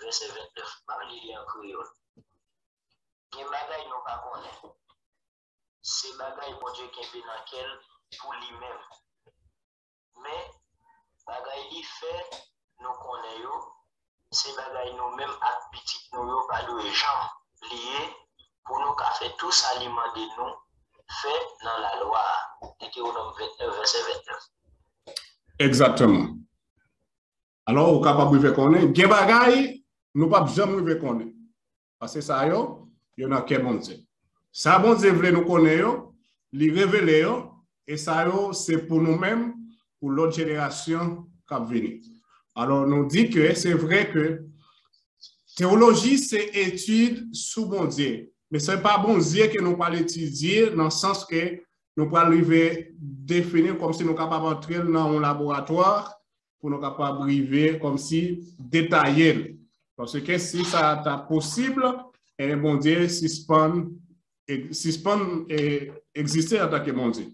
verset 29. Parlez en créole. Il y a des bagailles nous pas connaître. C'est bagailles bon Dieu qui est dans quel pour lui-même. Mais bagailles il fait nous connaissons. C'est bagailles nous-mêmes à petit nous pas de gens liés pour nous faire tous alimenter nous fait dans la loi. Deutéronome 29 verset 29. Exactement. Alors, on est capable de connaître. Des bagailles, nous ne pouvons jamais connaître. Parce que ça, il y en a qui bon Dieu. Ça, bon Dieu veut nous connaître, les révéler, et ça, c'est pour nous-mêmes, pour l'autre génération qui va venir. Alors, nous dit que c'est vrai que théologie, c'est étude sous bon Dieu. Mais ce n'est pas bon Dieu que nous allons étudier dans le sens que nous pouvons arriver définir comme si nous sommes capables d'entrer dans un laboratoire pour nous capables d'arriver comme si détailler. Parce que si ça est possible, et bon Dieu suspend exister en tant que bon Dieu.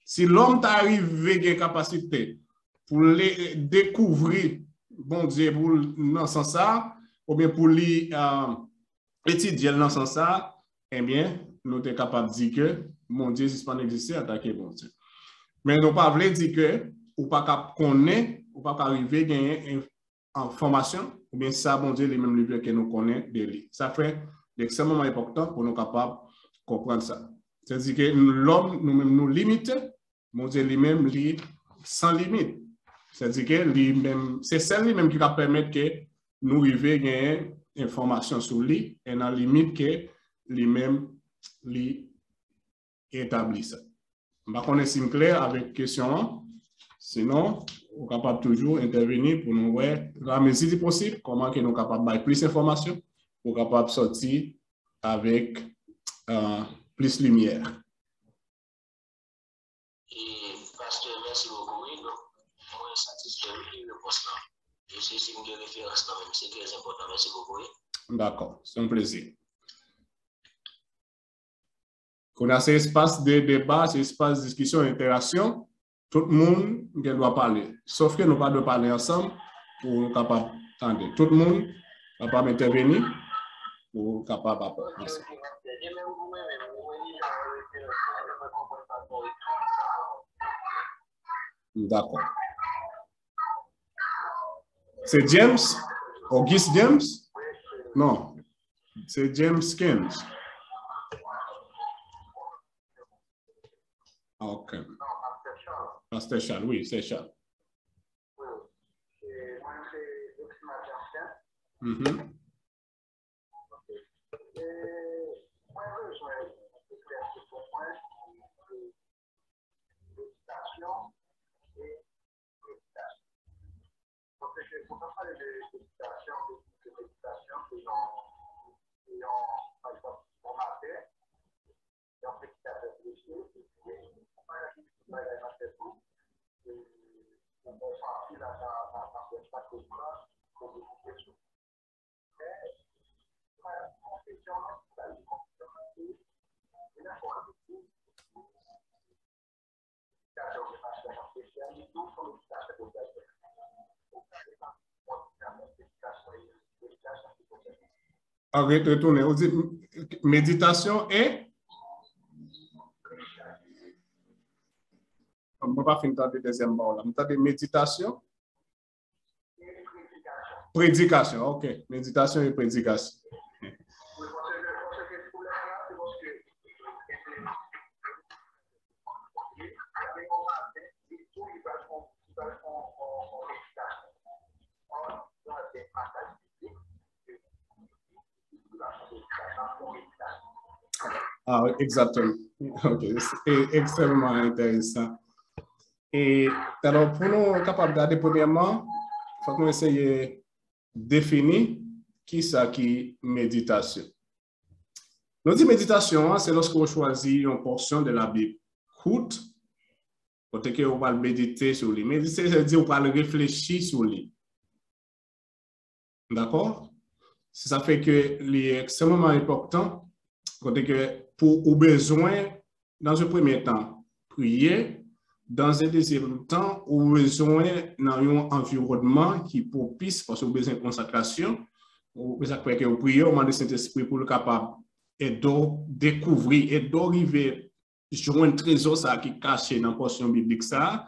Si l'homme t'arrive avec une capacité pour les découvrir, bon Dieu, dans ce sens, ou bien pour les étudier dans ce sens, eh bien, nous sommes capables de dire que mon Dieu suspend exister en tant que bon Dieu. Mais nous ne pouvons pas dire que ou pas connaître, ou pas arriver à gagner information, ou bien ça, bon Dieu, les mêmes livres que nous connaissons de lui. Ça fait extrêmement important pour nous capables de comprendre ça. C'est-à-dire que l'homme nous-mêmes nous limite, mon Dieu lui-même lui sans limite. C'est-à-dire que lui-même, c'est celle lui-même qui va permettre que nous arrivions à gagner information sur lui et dans la limite que lui-même lui établit ça. Je ne vais pas connaître clair avec question. Sinon, on est capable toujours intervenir pour nous voir la mesure possible, comment que nous sommes capables de plus d'informations pour capable sortir avec plus lumière. Et pasteur, merci beaucoup. Oui, nous sommes satisfaits de la réponse. Je sais si vous avez référence quand même, c'est très important. Merci beaucoup. D'accord, c'est un plaisir. Qu'on a cet espace de débat, cet espace de discussion et d'interaction, tout le monde doit parler. Sauf que nous ne pouvons pas parler ensemble pour nous capables d'entendre. Tout le monde va pas intervenir pour capable d'apprendre. D'accord. C'est James? Auguste James? Non. C'est James Kins. Ok. Pasteur Charles, oui, c'est Charles. Mm-hmm. Arrête de retourner. On dit méditation et on ne va pas finir le deuxième mot là. On a des méditations. Prédication. Ok. Méditation et prédication. Ah, exactement. Ok, c'est extrêmement intéressant. Et alors, pour nous capables de regarder, premièrement, il faut que nous essayions de définir qui ça qui méditation. Nous disons méditation, c'est lorsque vous choisissez une portion de la Bible courte, pour que vous va méditer sur lui. Méditer, c'est-à-dire vous va réfléchir sur lui. D'accord? Ça fait que c'est extrêmement important que pour au besoin, dans un premier temps, prier, dans un deuxième temps, au besoin dans un environnement qui est propice parce que vous besoin de concentration ça fait que vous priez au nom du Saint-Esprit pour le capable et de découvrir et d'arriver joindre un trésor ça qui est caché dans la portion biblique ça,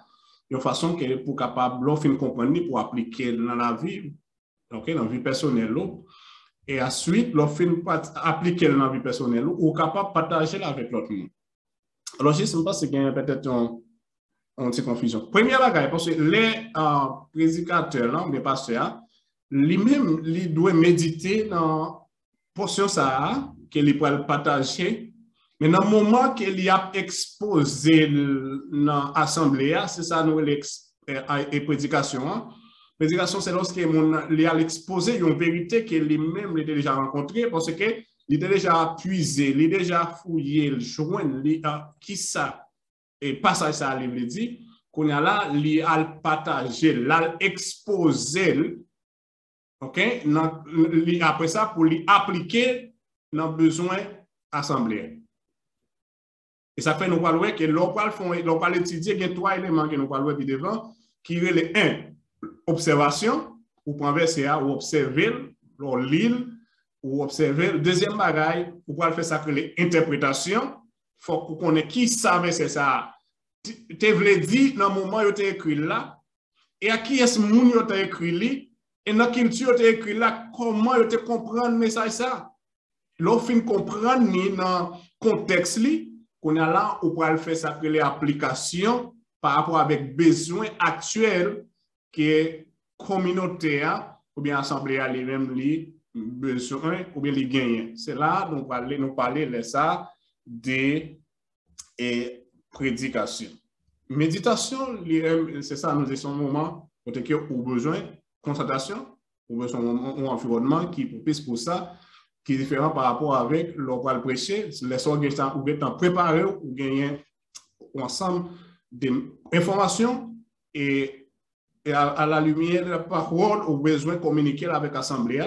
de façon que pour capable l'offrir comprendre pour appliquer dans la vie, OK, dans la vie personnelle. Et ensuite, l'offrir appliquer dans la vie personnelle ou capable de partager avec l'autre monde. Alors, je ne sais pas si il y a peut-être une petite confusion. Première bagaille, parce que les prédicateurs, les pasteurs, lui-même, il doit méditer dans la portion ça, qu'il peut partager. Mais dans le moment qu'il a exposé dans l'assemblée, c'est ça, nous, les prédications. Prédication, c'est lorsqu'il a exposé une vérité qu'il lui-même a déjà rencontrée, parce qu'il a déjà puisé, il a déjà fouillé, le joint, qui ça, et passage ça, il dit, qu'on a là, il a partagé, l'a exposé, OK, après ça, pour l'appliquer dans le besoin assemblée. Et ça fait nous parler que l'on va étudier, il y a 3 éléments que nous parlons devant, qui est les 1, observation, ou prendre verset ou observer, l'île, ou observer. Le deuxième bagaille, ou pour faire ça que les interprétations, il faut qu'on connaisse qui savait c'est ça. Tu voulais dire dans le moment où tu as écrit là, et à qui est-ce que tu as écrit là, et dans quelle culture tu as écrit là, comment tu comprends le message ça. Lorsqu'on comprend dans le contexte, qu'on a là, on peut faire ça que les applications par rapport avec besoins actuels qui est communautaire ou bien assemblée à lui-même les besoins ou bien les gagnants. C'est là nous parler de ça des prédications. Méditation, c'est ça, nous sommes un moment où on a besoin de concentration, on a besoin d'un environnement qui est propice pour ça, qui est différent par rapport avec l'oral prêché, les soins qui sont préparés ou gagner ensemble des informations et à la lumière de la parole, au besoin de communiquer avec l'Assemblée,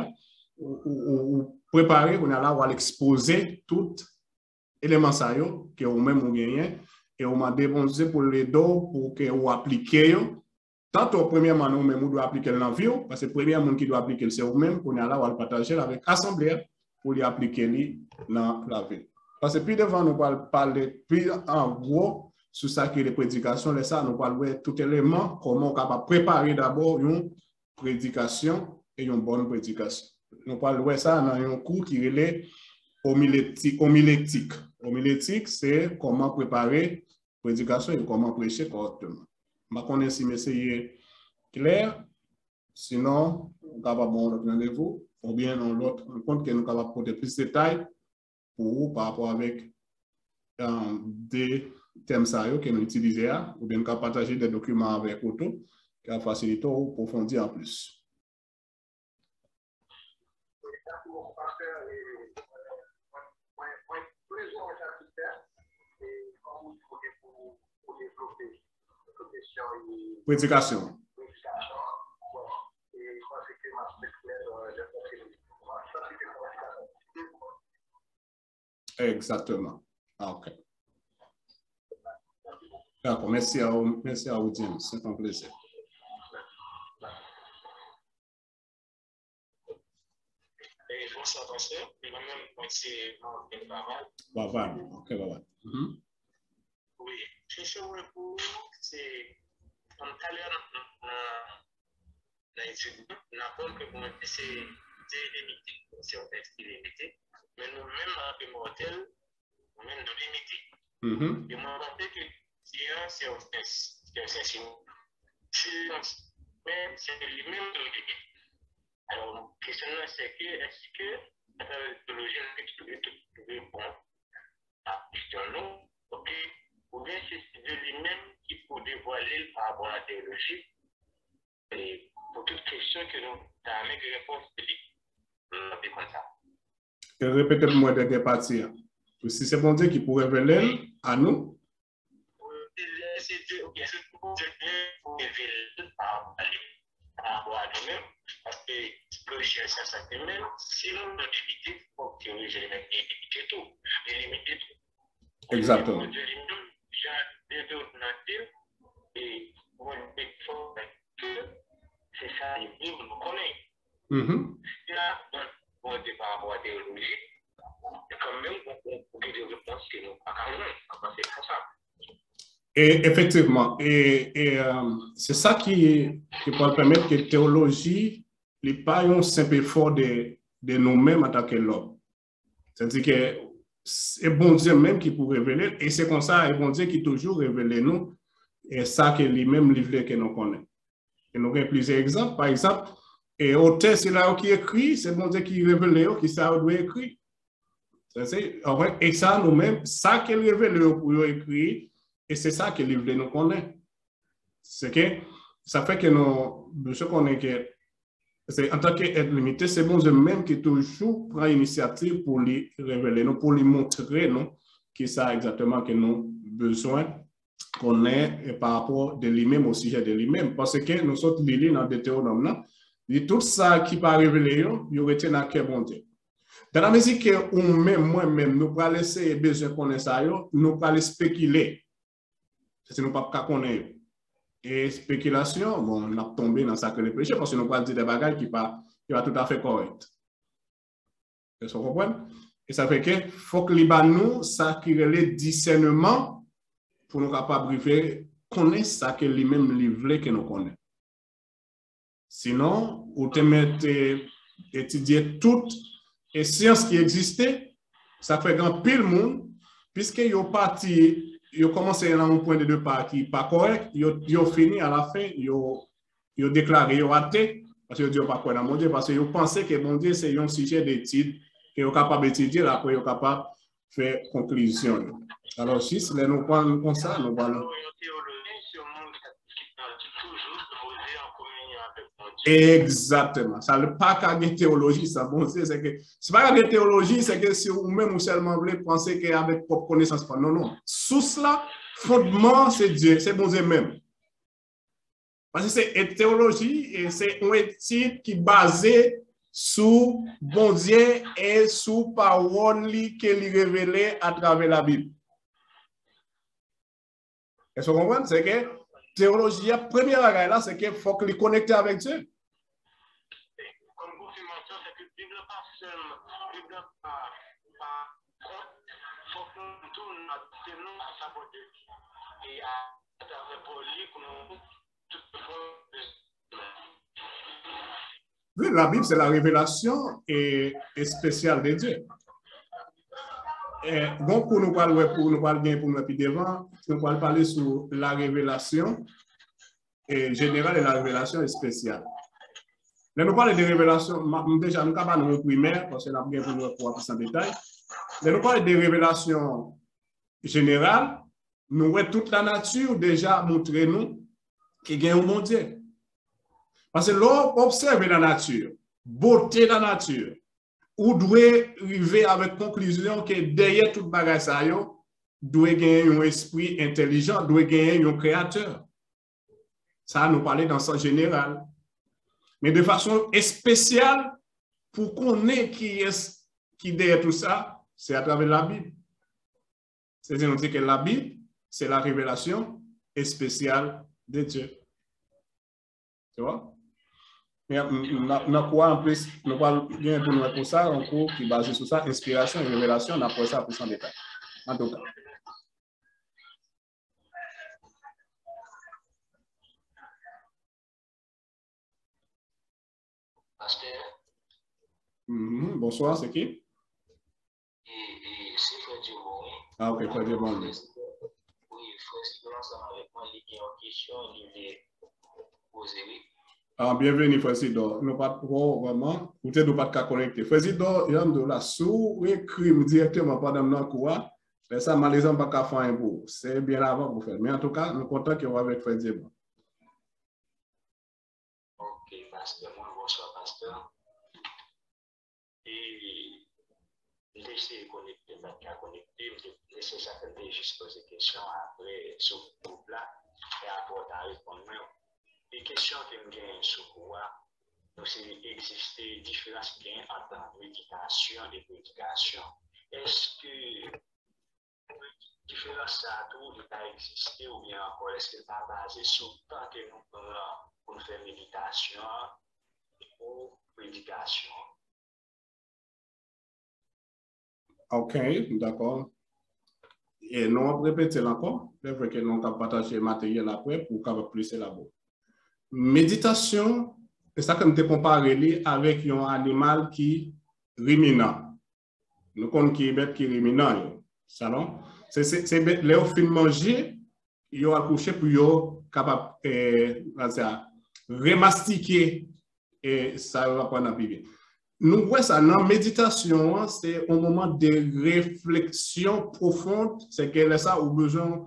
ou préparer, on a là, on va l'exposer tout élément ça que vous même vous gagnez et on m'a demandé pour les deux pour que vous appliquez. Tantôt, premièrement, nous même doit appliquer dans la vie, parce que le premier monde qui doit appliquer, c'est vous-même, qu'on a là, on va le partager avec l'Assemblée pour lui appliquer dans la vie. Parce que plus devant, nous parler plus en gros sur ça qui est les prédications, nous parlons de tout élément, comment on est capable de préparer d'abord une prédication et une bonne prédication. Nous parlons de ça dans un cours qui est homilétique. Homilétique, c'est comment préparer prédication et comment prêcher correctement. Je connais si c'est clair, sinon, on est capable de prendre rendez-vous, ou bien dans l'autre rencontre que nous sommes capables de porter plus de détails pour vous par rapport avec des thèmes sérieux que nous utilisons, ou bien partager des documents avec vous qui va faciliter ou approfondir en plus. Prédication. Exactement. OK. D'accord. Merci à vous, James. C'est un plaisir. Bonsoir, pasteur. Et moi-même, c'est pas mal. Bye-bye. OK, bye-bye. Oui, je suis pour c'est en tout à l'heure dans l'étude, on apprend que pour c'est limité, c'est un texte qui est limité, mais nous-mêmes, en mortel, nous-mêmes nous limiter. Et moi, je pense que c'est un silence, mais c'est lui-même qui limite. Alors, la question c'est que, est-ce que la théologie répond à la question non, ou bien c'est Dieu lui-même qui peut dévoiler par rapport à la théologie, et pour toute question que nous avons des réponses publiques, comme ça. Répétez-moi des parties. Si c'est bon Dieu qui peut révéler à nous. C'est Dieu qui peut révéler par rapport à nous-mêmes, parce que le chien, ça même, si nous nous limitons, pour théologie, limiter tout, limiter tout. Exactement. Et c'est ça, nous connaissons. Là, bon Dieu par rapport à la théologie, quand même, on peut dire réponse que nous pas quand c'est comme ça. Et effectivement, c'est ça qui peut permettre que la théologie n'est pas un simple effort de nous-mêmes en tant que l'homme. C'est-à-dire que c'est bon Dieu même qui peut révéler, et c'est comme ça, c'est bon Dieu qui toujours révèle nous, et ça que lui-même livre que nous connaissons. Et nous avons plusieurs exemples. Par exemple, et auteur, c'est là qui écrit, c'est bon Dieu qui révèle, qui ça doit écrire. Et ça, nous-mêmes, ça qu'il révèle pour écrire, et c'est ça que le livre nous connaît. C'est que ça fait que nous, je connais que c'est en tant qu'être limité, c'est bon Dieu même qui toujours prend l'initiative pour lui révéler, nous, pour lui montrer nous, qui ça exactement que nous besoin qu'on ait par rapport de lui-même au sujet de lui-même. Parce que nous sommes liés dans Deutéronome, et tout ça qui peut révéler, il aurait été dans le bon Dieu. Dans la mesure que nous-mêmes, moi-même, nous allons laisser besoin de connaître ça, nous allons spéculer. C'est nous pas connaître. Et spéculation, bon, on a tombé dans ça que le péché parce que nous allons dire des bagages qui pas tout à fait correct. Vous comprenez? Et ça fait que faut que nous ça qui le discernement pour nous capables de connaître ça que lui-même livré que nous connaissons. Sinon, vous te mettez étudier toutes les sciences qui existaient, ça fait grand pile monde, puisque yo parti, yo commencé dans un point de départ qui n'est pas correct, yo fini à la fin, yo déclaré yo athée, parce que yo dit pas quoi dans mon Dieu, parce que yo pensait que mon Dieu c'est un sujet d'étude, que yo capable d'étudier, après yo capable faire conclusion. Alors si nous parlons comme ça, nous parlons. Exactement. Ça ne pas qu'à une théologie, ça. Bon, c'est que c'est pas qu'à une théologie, c'est que si vous-même ou seulement voulez penser qu'avec propre connaissance, non, non. Sous cela, fondement, c'est Dieu, c'est bon Dieu même. Parce que c'est une théologie et c'est une étude qui est basée sur bon Dieu et sur parole qu'il révélée à travers la Bible. Est-ce que vous comprenez? C'est que théologie, la première bagage là, c'est qu'il faut qu'il connecte avec Dieu. Comme confirmation, c'est que Bible pas seulement, Bible pas faut qu'on tourne nous à sa beauté. Et à travers Pauli, qu'on oui, la Bible, c'est la révélation et spéciale de Dieu. Donc, pour nous parler pour nous plus devant, nous allons parler sur la révélation générale et la révélation spéciale. Là, nous parlons de révélation, déjà, nous ne parlons pas de primaire, parce que nous avons bien pour nous voir plus en détail. Là, nous parlons de révélation générale, nous voyons toute la nature déjà montrer nous qu'il y a un bon Dieu. Parce que l'on observe la nature, beauté de la nature, ou doit arriver avec conclusion que derrière tout bagage ça doit gagner un esprit intelligent, doit gagner un créateur. Ça nous parler dans le sens général. Mais de façon spéciale, pour qu'on ait qui derrière tout ça, c'est à travers la Bible. C'est-à-dire, on dit que la Bible, c'est la révélation spéciale de Dieu. Tu vois? Mais dans quoi en plus, nous allons bien pour nous pour ça, un cours qui est basé sur ça, inspiration et révélation, on apprend ça plus en détail. En tout cas. Pasteur. Bonsoir, c'est qui? Et c'est Frère Dumont. Ah, ok, Frère Dumont. Oui, Frère Dumont, ensemble avec moi, il y a une question, il est posé, oui. Ah, bienvenue, Frère Sidor. Nous pas trop vraiment, peut-être nous pas connecter. Frère Sidor, il y a de la sous écrit directement pendant le cours. Mais ça, malheureusement, pas qu'à faire un bout. C'est bien avant pour faire. Mais en tout cas, nous sommes contents qu'il y ait avec Frère Sidor. Ok, pasteur, bonsoir, pasteur. Et laissez connecter, laissez ça faire juste poser des questions après sur le groupe là et apporter à répondre. Les questions que je gagne sur quoi, c'est exister différence gain entre méditation et prédication. Est-ce que différence ça tout a existé ou bien encore est-ce qu'elle pas basée sur le temps que nous prenons pour faire méditation ou prédication? OK, d'accord. Et nous on répéter encore, c'est vrai que nous avons partagé le matériel après pour capable plus élaborer. Méditation, c'est ça que nous te comparé avec un animal qui ruminant. Nous connaissons qui est bête qui ruminant. Ça non? C'est bête, les fin manger, ils ont accouché pour yo capable remastiquer et ça va prendre un peu. Nous voyons ça dans la méditation, c'est un moment de réflexion profonde, c'est que ça ou besoin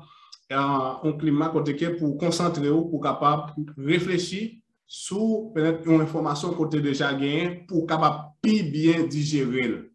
un climat côté pour concentrer ou pour capable réfléchir sur peut-être une information côté déjà gagné pour capable bien digérer.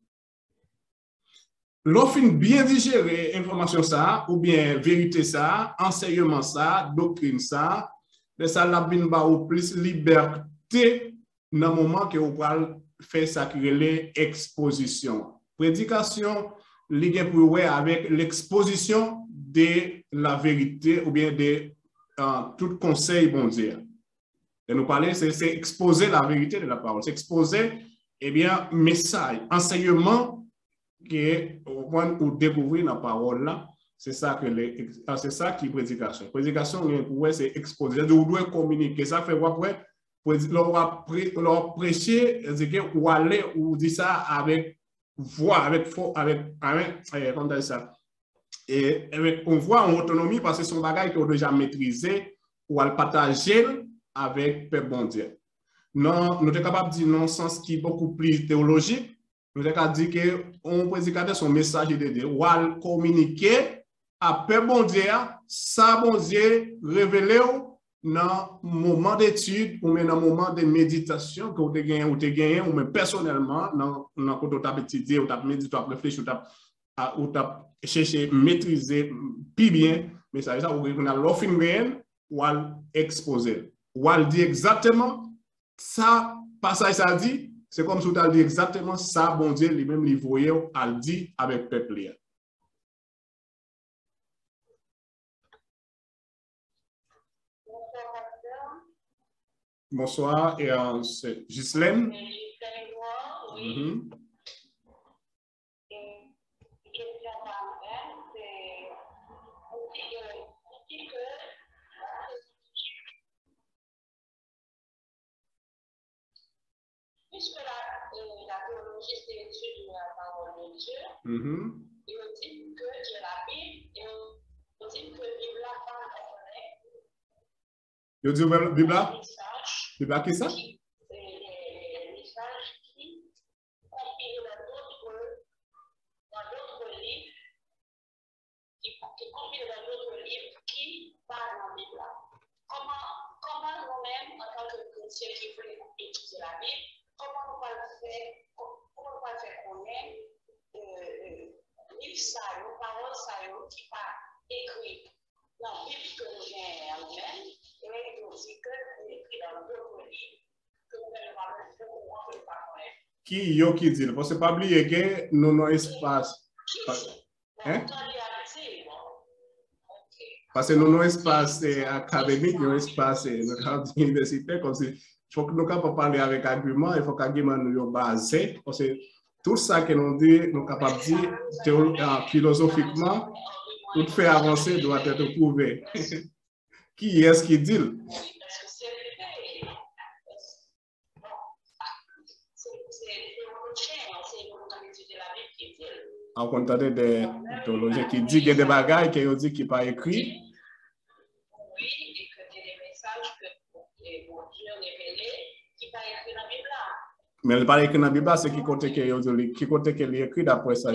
L'offre bien digérer information ça ou bien vérité ça, enseignement ça, doctrine ça, de ça la bin ba ou plus liberté dans le moment que vous parlez faire ça qui est l'exposition. Prédication lié pour avec l'exposition de la vérité ou bien de tout conseil bon Dieu. Et nous parler c'est exposer la vérité de la parole, c'est exposer bien message, enseignement que on découvrir la parole là, c'est ça qui est prédication. Prédication c'est exposer, on doit communiquer, ça fait après leur prêcher, ou aller ou dire ça avec voix, avec comment ça, et avec on voit en autonomie parce que son bagage qu'on déjà maîtrisé ou à le partager avec le bon Dieu. Non, nous sommes capables de dire non sens qui est beaucoup plus théologique. Nous sommes capables de dire que on prédicateur son message de Dieu ou à communiquer à le bon Dieu, ça bon Dieu révélé dans le moment d'étude ou même dans le moment de méditation que vous avez gagné ou même personnellement dans le côté où tu as étudié, où tu as médité, tu as réfléchi, ou tu as cherché à maîtriser plus bien, mais ça veut dire que vous avez l'offre ou à exposer, ou à dire exactement ça, passage ça dit, c'est comme si tu as dit exactement ça, bon Dieu, lui-même, lui voyait à le dire avec le peuple. Bonsoir, et c'est Ghislaine. Oui. Puisque la théologie, c'est l'étude de la parole de Dieu, et on dit que Dieu la Bible, et on dit que la Bible n'a pas Vous dites la Bible? Bible qui ça? Les messages qui compilent dans d'autres livres, qui compilent dans d'autres livres qui parlent en Bible. Comment nous-mêmes, en tant que chrétiens qui voulons étudier la Bible, comment on va faire connaître livre ça, nos paroles ça, qui pas écrit dans la Bible que nous avons nous-mêmes, et aussi que nous écrit dans d'autres livres que nous n'avons pas connaître. Qui dit? Parce que pas oublier que nous n'avons espace. Hein? Parce que nous n'avons espace académique, nous avons espace universitaire, comme si il faut que nous puissions parler avec argument, il faut qu'argument nous soient basés. Parce que tout ça que nous dit, nous sommes capables de dire philosophiquement, tout fait avancer doit être prouvé. Qui est-ce qui dit? On entend des théologiens qui disent qu'il y a des bagages qui disent qu'il n'est pas écrit. Oui, et que des messages que Dieu révélé qui pas écrit dans la Bible. Mais il n'est pas écrit dans la Bible, c'est qui côté qu'il est écrit d'après ça.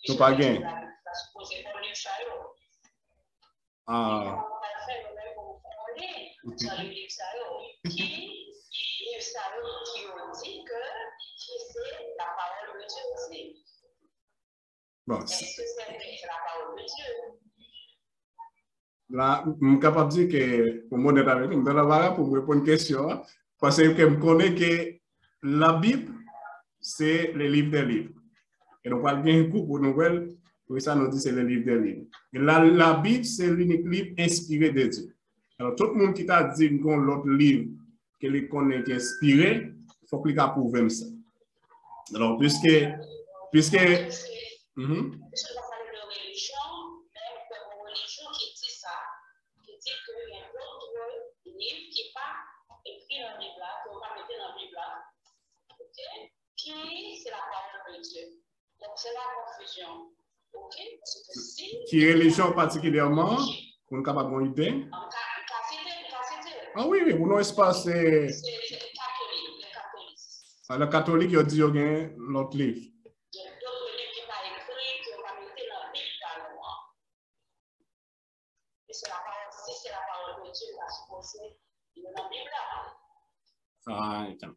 Tout pas gain. Ah. Bon. Est-ce que c'est la parole de Dieu? Là, je suis capable de dire que, pour moi, avec nous, pour me répondre à une question, parce que je connais que la Bible, c'est le livre des livres. Et donc, on parle bien coup pour nouvelles, pour ça, nous dit c'est le livre des livres. Et la Bible, c'est l'unique livre inspiré de Dieu. Alors, tout le monde qui t'a dit qu'on l'autre livre, qu'il connaît qui est inspiré, il faut qu'il approuve ça. Alors, puisque Puisque on va parler de religion, même que une religion qui dit ça, qui dit qu'il y a d'autres livres qui ne sont pas écrits dans la Bible, qu'on va mettre dans la Bible, qui c'est la parole de Dieu. Donc c'est la confusion. Ok? Parce que si. Qui religion particulièrement, pour nous capable d'une idée? Ah oui, oui, pour nous, espace, c'est. C'est catholique, les catholiques. Le catholique, il dit qu'il y a l'autre livre. Il y a d'autres livres qui ne sont pas écrits, qu'on va mettre dans la Bible, carrément. Et c'est la parole, si c'est la parole de Dieu, il va supposer dans la Bible. Ah, attends.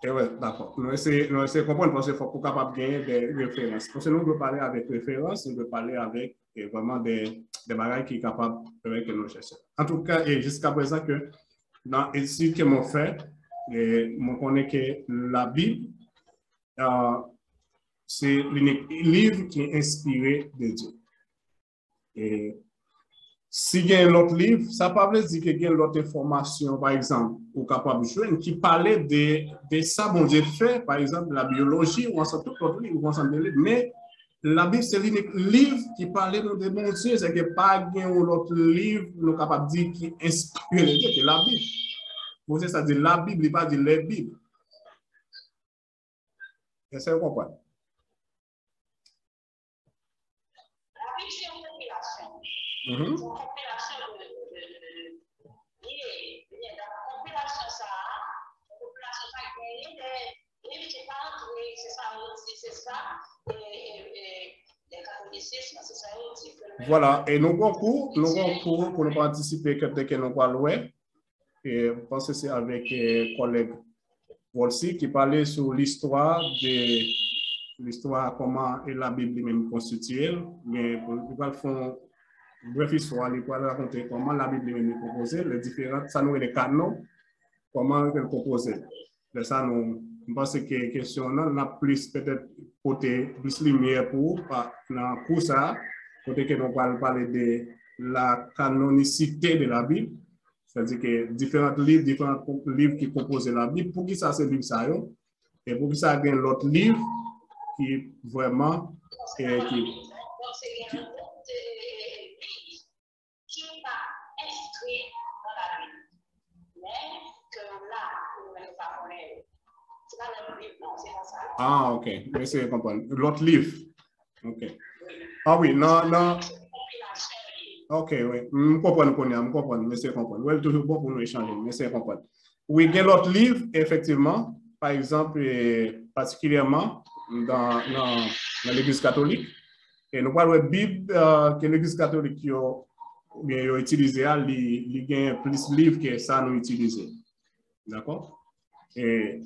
Et ouais, d'accord. Nous essayons de comprendre parce qu'il faut qu'on soit capable de gagner des références. Parce que nous devons parler avec références, nous devons parler avec vraiment des bagages qui sont capables de nous chercher. En tout cas, et jusqu'à présent, que dans l'étude que m'ont fait, je connais que la Bible, c'est l'unique livre qui est inspiré de Dieu. Et si il y a un autre livre, ça ne veut pas dire qu'il y a une autre information, par exemple, ou capable de jouer, qui parlait de ça, bon Dieu fait, par exemple, la biologie, ou ensemble tout autre livre, ou ensemble des livres, mais la Bible, c'est l'unique livre qui parlait de bon Dieu, c'est que pas un autre livre, nous capable de dire qui inspire de Dieu, c'est la Bible. Vous savez, ça dit la Bible, il ne pas dire les Bibles. Est-ce que vous comprenez? La Bible, c'est une compilation. C'est une compilation de la compilation, ça, il y a des livres qui parlent, c'est ça, et les catholicismes, c'est ça aussi. Voilà, et nous concours pour nous participer, que nous parlons, et je pense que c'est avec collègue Volsi qui parlait sur l'histoire comment la Bible même constituée, mais on va faire une brève histoire, il va raconter comment la Bible même est composée, les différentes, ça nous est les canons, comment elle est composée. De ça, nous pensons que la question, on a plus peut-être côté plus lumière pour ça, côté que nous allons parler de la canonicité de la Bible, c'est-à-dire que différents livres qui composent la Bible, pour qui ça c'est livre ça, et pour qui ça a l'autre livre qui vraiment qui pas inscrit dans la Bible, mais que là, nous ne pas connaître. C'est pas le livre, non, c'est pas ça. Ah, ok, je sais comprendre. L'autre livre. Ok. Ah oui, non. Ok, oui. Je comprends, mais c'est comprendre. Oui, toujours bon pour nous échanger, mais c'est comprendre. Oui, il y a l'autre livre, effectivement, par exemple, particulièrement dans l'Église catholique. Et nous parlons de la Bible que l'Église catholique a utilisé, il y a plus de livres que ça nous utilisons. D'accord? Et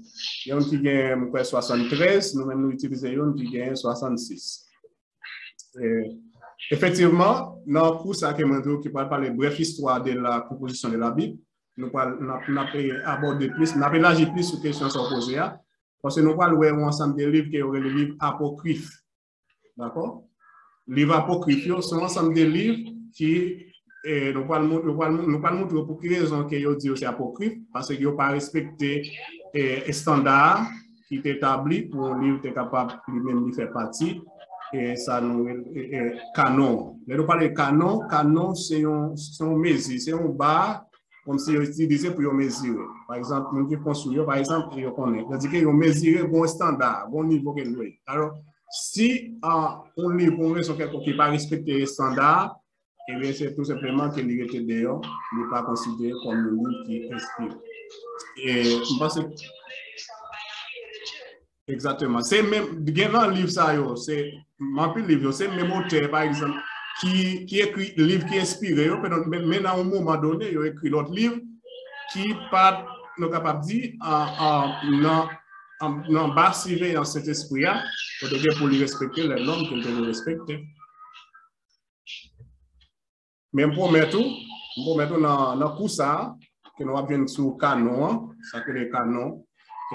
il y a un qui a 73, nous-mêmes nous utilisons un qui a 66. Effectivement, dans le cours qui parle par les brèves histoires de la composition de la Bible, nous avons abordé plus, nous avons élargi plus sur les questions posées, parce que nous parlons ensemble des livres qui sont les livres apocryphes. D'accord? Les livres apocryphes sont ensemble des livres qui, nous allons montrer pour quelle raison qu'ils disent c'est apocryphe, parce qu'ils n'ont pas respecté les standards qui est établi pour un livre qui est capable lui-même de faire partie. Et ça nous canon. Mais nous parlons de canon, c'est un mesure, c'est un bar, comme si on utilisait pour mesurer. Par exemple, nous qui construisons, par exemple, on connaît. C'est-à-dire qu'ils ont mesuré bon standard, bon niveau que nous. Alors, si on livre pour une quelqu'un qui n'a pas respecté les standards, eh bien, c'est tout simplement qu'il était dehors, il n'est pas considéré comme le livre qui inspire. Et je pense que exactement. C'est même, dans le livre, c'est un livre, c'est même auteur, par exemple, qui écrit le livre qui inspire, mais à un moment donné, il a écrit l'autre livre qui pas capable de dire en bas civé dans cet esprit-là, pour lui respecter les normes qu'il doit respecter. Même pour mettre dans le cours ça, que nous avons sur le canon, ça que les canons,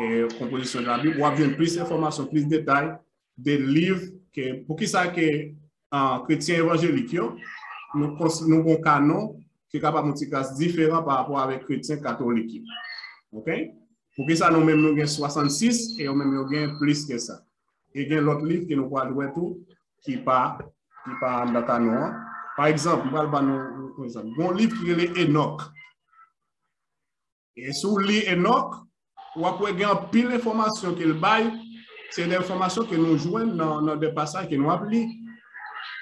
et composition de la Bible, on a plus d'informations, plus de détails des livres que pour qui ça que chrétiens évangéliques nous avons un canon qui est capable de faire différent par rapport avec chrétiens catholiques. OK? Pour que ça, nous-mêmes, nous avons 66 et nous-mêmes, nous avons plus que ça. Et il y a l'autre livre qui nous parle de tout, qui pas en data noire. Par exemple, un livre qui est Enoch. Et sous Enoch, on va avoir pile d'informations qu'il baille. C'est des informations que nous jouons dans des passages que nous appelons.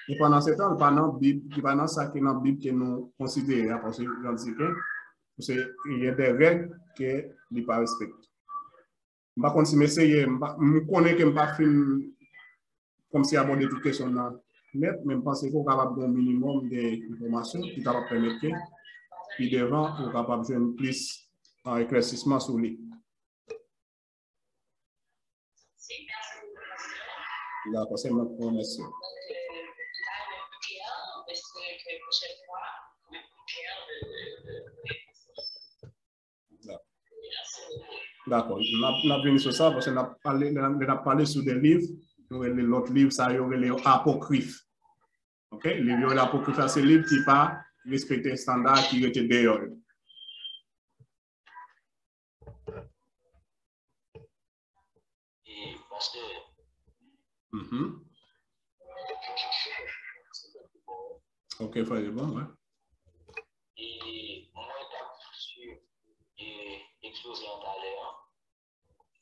Et pendant ce temps, pas dans la Bible, pas dans ça qui est dans la Bible que nous considérons. Parce qu'il y a des règles que nous ne pas respecter. Par contre, si je connais que je ne pas comme si aborder toute question dans net, mais je pense qu'il faut capable un minimum d'informations qui va permettre que, puis devant, on est capable de faire plus d'éclaircissement sur lui. D'accord, c'est ma connaissance. D'accord, on a venu sur ça parce qu'on a parlé sur des livres. L'autre livre, ça y aurait les apocryphes. OK? Les livres l'apocryphe, c'est les livres qui pas respecter les standards qui étaient dehors. Et parce que OK, frère, bon, ouais. Et moi, je suis exposé en talent.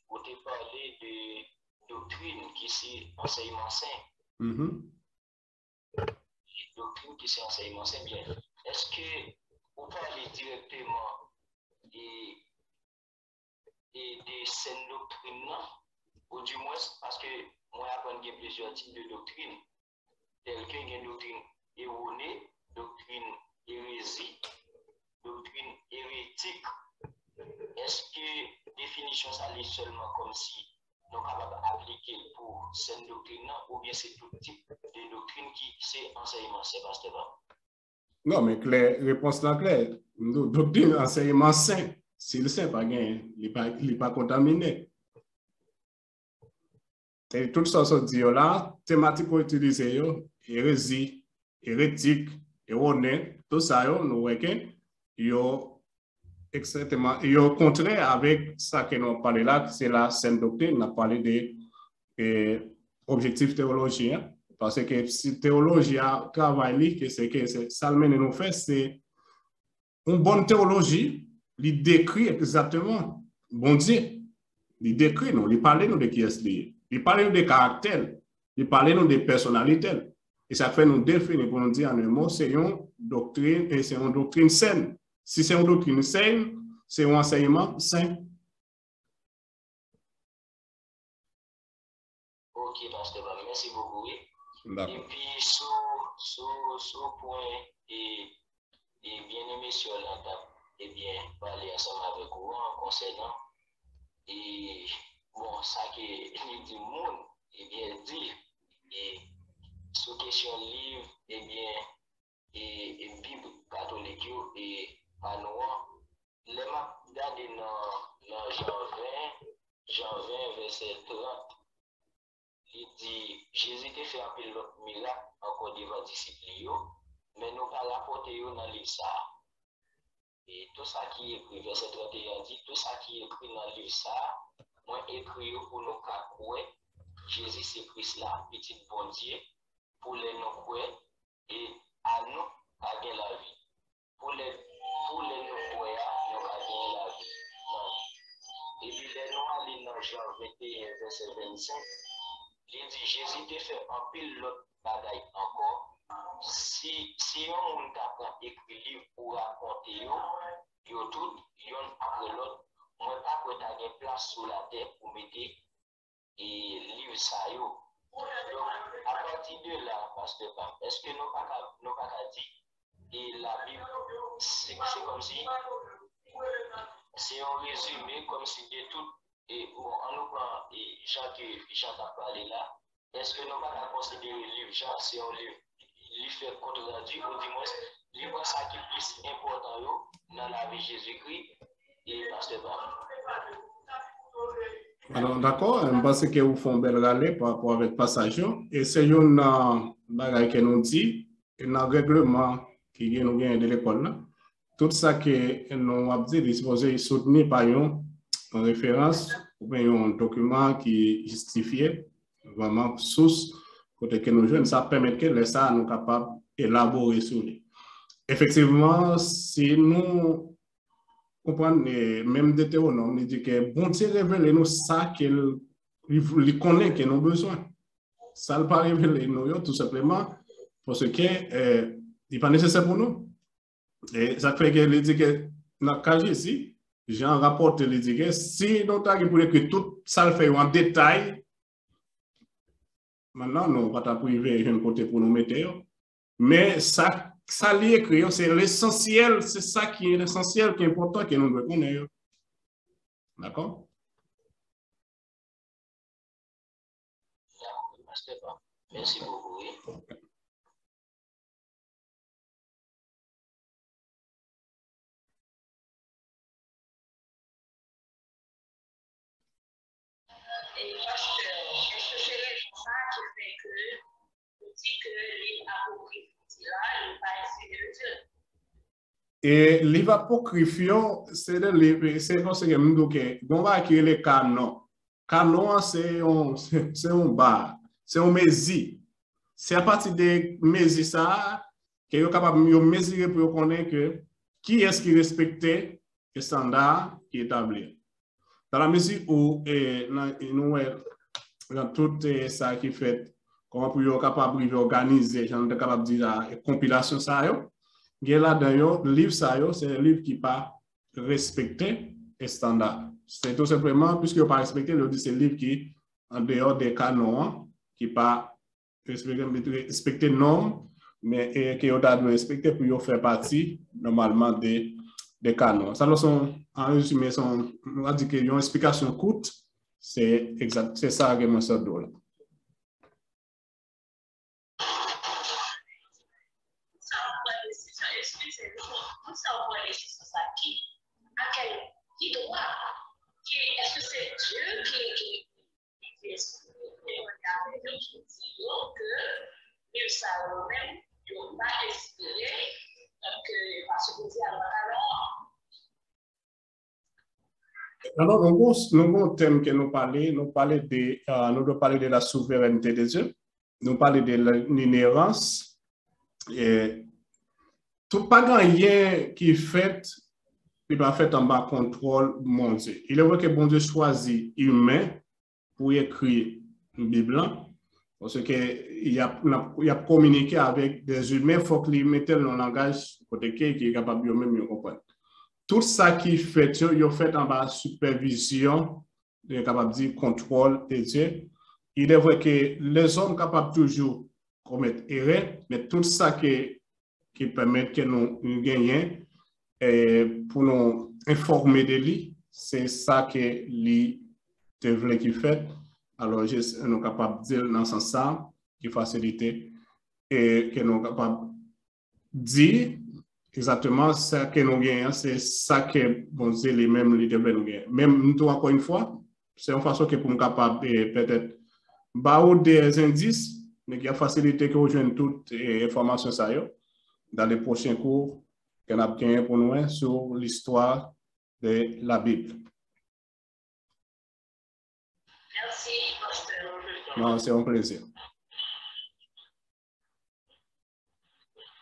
Vous te parlé de doctrine qui c'est enseignement saint. Doctrine qui c'est enseignement saint, bien. Est-ce que vous parlez directement de cette doctrine-là, ou du moins parce que moi, j'apprends qu'il y a plusieurs types de doctrines, telles qu'il y a une doctrine erronée, doctrine hérésie, doctrine hérétique. Est-ce que définition ça l'est seulement comme si nous sommes capables d'appliquer pour cette doctrine ou bien c'est tout type de doctrine qui c'est enseignement, c'est pas Stéphane? Non, mais réponse là claire. Doctrine, enseignement saint, c'est le saint, pas gain, il n'est pas contaminé. Et tout ça, se dit là, thématique qu'on utilise, hérésie, hérétique, erroné, tout ça, nous voyons que exactement, et au contraire, avec ça que nous parlons là, c'est la sainte doctrine, on a parlé des objectifs théologiques, parce que si théologie a travaillé, que c'est que ça nous fait, c'est une bonne théologie, il décrit exactement, bon Dieu, il décrit nous, il parle nous de qui est lié. Il parle de caractère, il parle des personnalités. Et ça fait nous définir pour nous dire en un mot, c'est une doctrine et c'est une doctrine saine. Si c'est une doctrine saine, c'est un enseignement sain. Ok, pasteur, merci beaucoup. Et puis, sur point, et bien aimé sur la table, et bien, parler ensemble avec vous concernant. Et bon, ça qui dit monde, et bien dit, et sous question livre, et bien, et Bible catholique, et pas noir, les m'a regardé dans Jean 20, verset 30, il dit, Jésus te fait appeler l'autre miracle, encore devant disciples, mais nous pas rapporter dans le livre ça. Et tout ça qui est écrit, verset 31 dit, tout ça qui est écrit dans le livre ça, moi écrit pour nous croire Jésus c'est Christ là, petit bon Dieu, pour les non-croyants et à nous à gagner la vie. Pour les non-croyants, nous à gagner la vie. Et puis les noirs, dans Jean 21, verset 25, il dit Jésus te fait un pile l'autre bagaille encore. Si on t'apprend écrit livre pour raconter yo tout, yon après l'autre, moi pas que tu as une place sur la terre pour mettre et livre ça yo. Donc à partir de là, pasteur, est-ce que nous pas dit et la Bible c'est comme si c'est un résumé comme si de tout et bon en nous prend et Jean a parlé là, est-ce que nous pas considérer le livre Jean c'est un livre il fait contre-traduit ou du moins livre ça qui est plus important dans la vie de Jésus-Christ et pasteur. Alors, d'accord, parce que vous faites un bel râler par rapport avec le passage. Et c'est une bagaille que nous dit, un règlement qui vient de l'école. Tout ça que nous avons dit, est supposé soutenir par une en référence ou bien un document qui justifie vraiment source côté que nous jeunes, ça permet que les ça nous capables d'élaborer sur lui. Effectivement, si nous comprenons même Deutéronome, il dit que bon Dieu révèle nous ça qu'il connaît que nous besoin. Ça ne pas révéler nous tout simplement parce que il n'est pas nécessaire pour nous. Et ça fait qu'il dit que dans le cas ici, Jean rapporte, il dit que si nous avons pour que tout ça le fait en détail, maintenant nous ne pas priver un côté pour nous mettre, mais ça lui écrit, c'est l'essentiel, c'est ça qui est l'essentiel, qui est important, que nous devons connaître. D'accord? Merci beaucoup. Et parce que, est-ce que c'est ça qui fait que on dit que les apocryphes là, il pas inspiré de Dieu? Et livre apocryphio, c'est le livre, c'est comme ça que nous disons, on va acquérir les canons. Canon, c'est un bar, c'est un mési. C'est à partir des mési ça que vous êtes capable de mesurer pour connaître que qui est-ce qui respectait les standards qui est établi. Dans la mesure où nous dans tout ça qui fait, comment pour être capable d'organiser, j'en suis capable de dire la compilation ça, là-dedans, le livre ça, c'est un livre qui pas respecté les standards. C'est tout simplement, puisque vous pas respecté, c'est un livre qui, en dehors des canons, qui pas respecté normes, mais qui doit respecter pour faire partie, normalement, des canons. Ça, en résumé, on va dire qu'il y a une explication courte, c'est exact, c'est ça que moi, ça doit. Est-ce que c'est Dieu qui que il savent même qu'ils n'ont pas espéré que parce que Dieu a alors, nous avons un thème que nous devons parler de la souveraineté de Dieu, nous parler de l'inhérence, et tout pas rien qui est fait, il doit faire en bas contrôle mon Dieu. Il est vrai que bon Dieu choisit humain pour écrire une Bible, parce qu'il a communiqué avec des humains, il faut qu'il mette le langage côté qui est capable de même comprendre. Tout ça qui fait, il fait en bas supervision, il est capable de dire contrôle de Dieu. Il est vrai que les hommes sont capables toujours de commettre erreur, mais tout ça qui permet que nous gagnions pour nous informer de lui, c'est ça que lui devrait qu'il fait. Alors, nous sommes capables de dire dans ce sens qui facilite et que nous sommes capables de dire exactement ça que nous gagnons, c'est ça que bon Dieu lui-même lui devrait nous gagner. Même nous, encore une fois, c'est une façon que pour nous capables peut-être de des indices, mais qui a facilité que nous joignons toutes les informations ça dans les prochains cours qu'on a gagné pour nous sur l'histoire de la Bible. Merci, pasteur. Non, c'est un plaisir.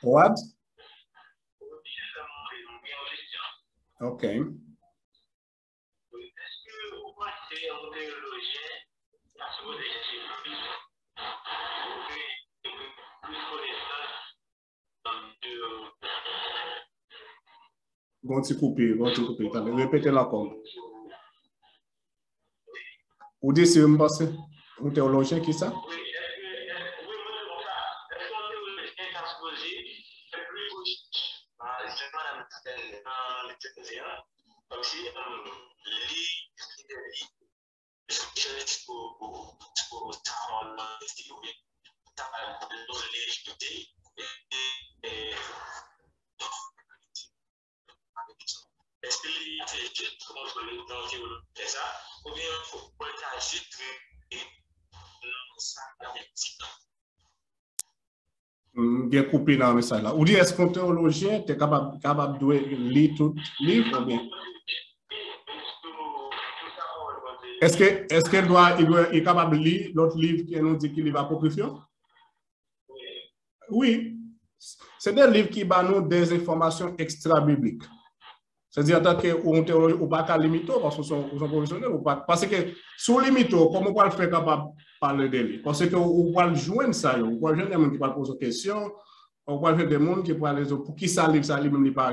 What? OK. Est-ce que vous pensez aux théologiens la supposée plus connaissance de répétez-la encore. Ou dites si vous pensez un théologien qui ça? Comme si est-ce que c'est ça ou bien il faut partager bien coupé dans le message là. Ou dit est-ce qu'un théologien est capable de lire tout livre ou bien? Est-ce qu'il est capable de lire l'autre livre qui nous dit qu'il est apocryphon? Oui. C'est des livres qui donnent des informations extra-bibliques. C'est-à-dire qu'on ne pas qu'à limiter parce que sont professionnels ou pas. Parce que sous limite, comment on peut le faire capable de parler de lui? Parce qu'on peut joindre ça, on peut joindre des gens qui peuvent poser des questions, on peut faire des gens qui peuvent aller pour qui ça livre, ça lui-même n'est pas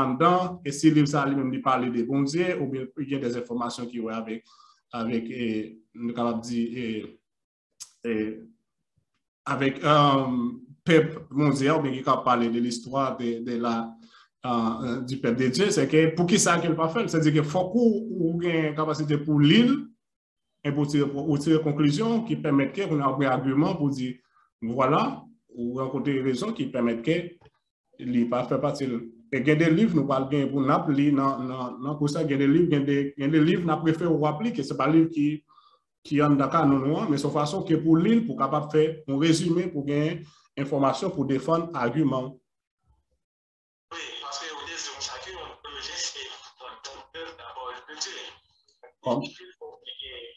en dedans, et si livre ça lui-même n'est parler des bons dieux, ou bien il y a des informations qui ont avec avec peuple mondial, ou bien qui peut parler de l'histoire du peuple de Dieu, c'est que pour qui ça qu'il pas fait, c'est-à-dire qu'il faut qu'on ait une capacité pour lire et pour tirer conclusion qui permettent qu'on ait un argument pour dire voilà, ou rencontrer raison qui permettent que il pas fait partie. Et il y a des livres, nous parlons bien pour nous lire, non, pour ça, il y a des livres, il y a des livres, nous préférons vous rappeler que ce n'est pas un livre qui en d'accord, non, mais de façon que pour lire, pour capable faire un résumé, pour gagner information, pour défendre argument. Oui, parce que au début de chacun, on peut laisser d'abord le petit. Comme? Il faut qu'il y ait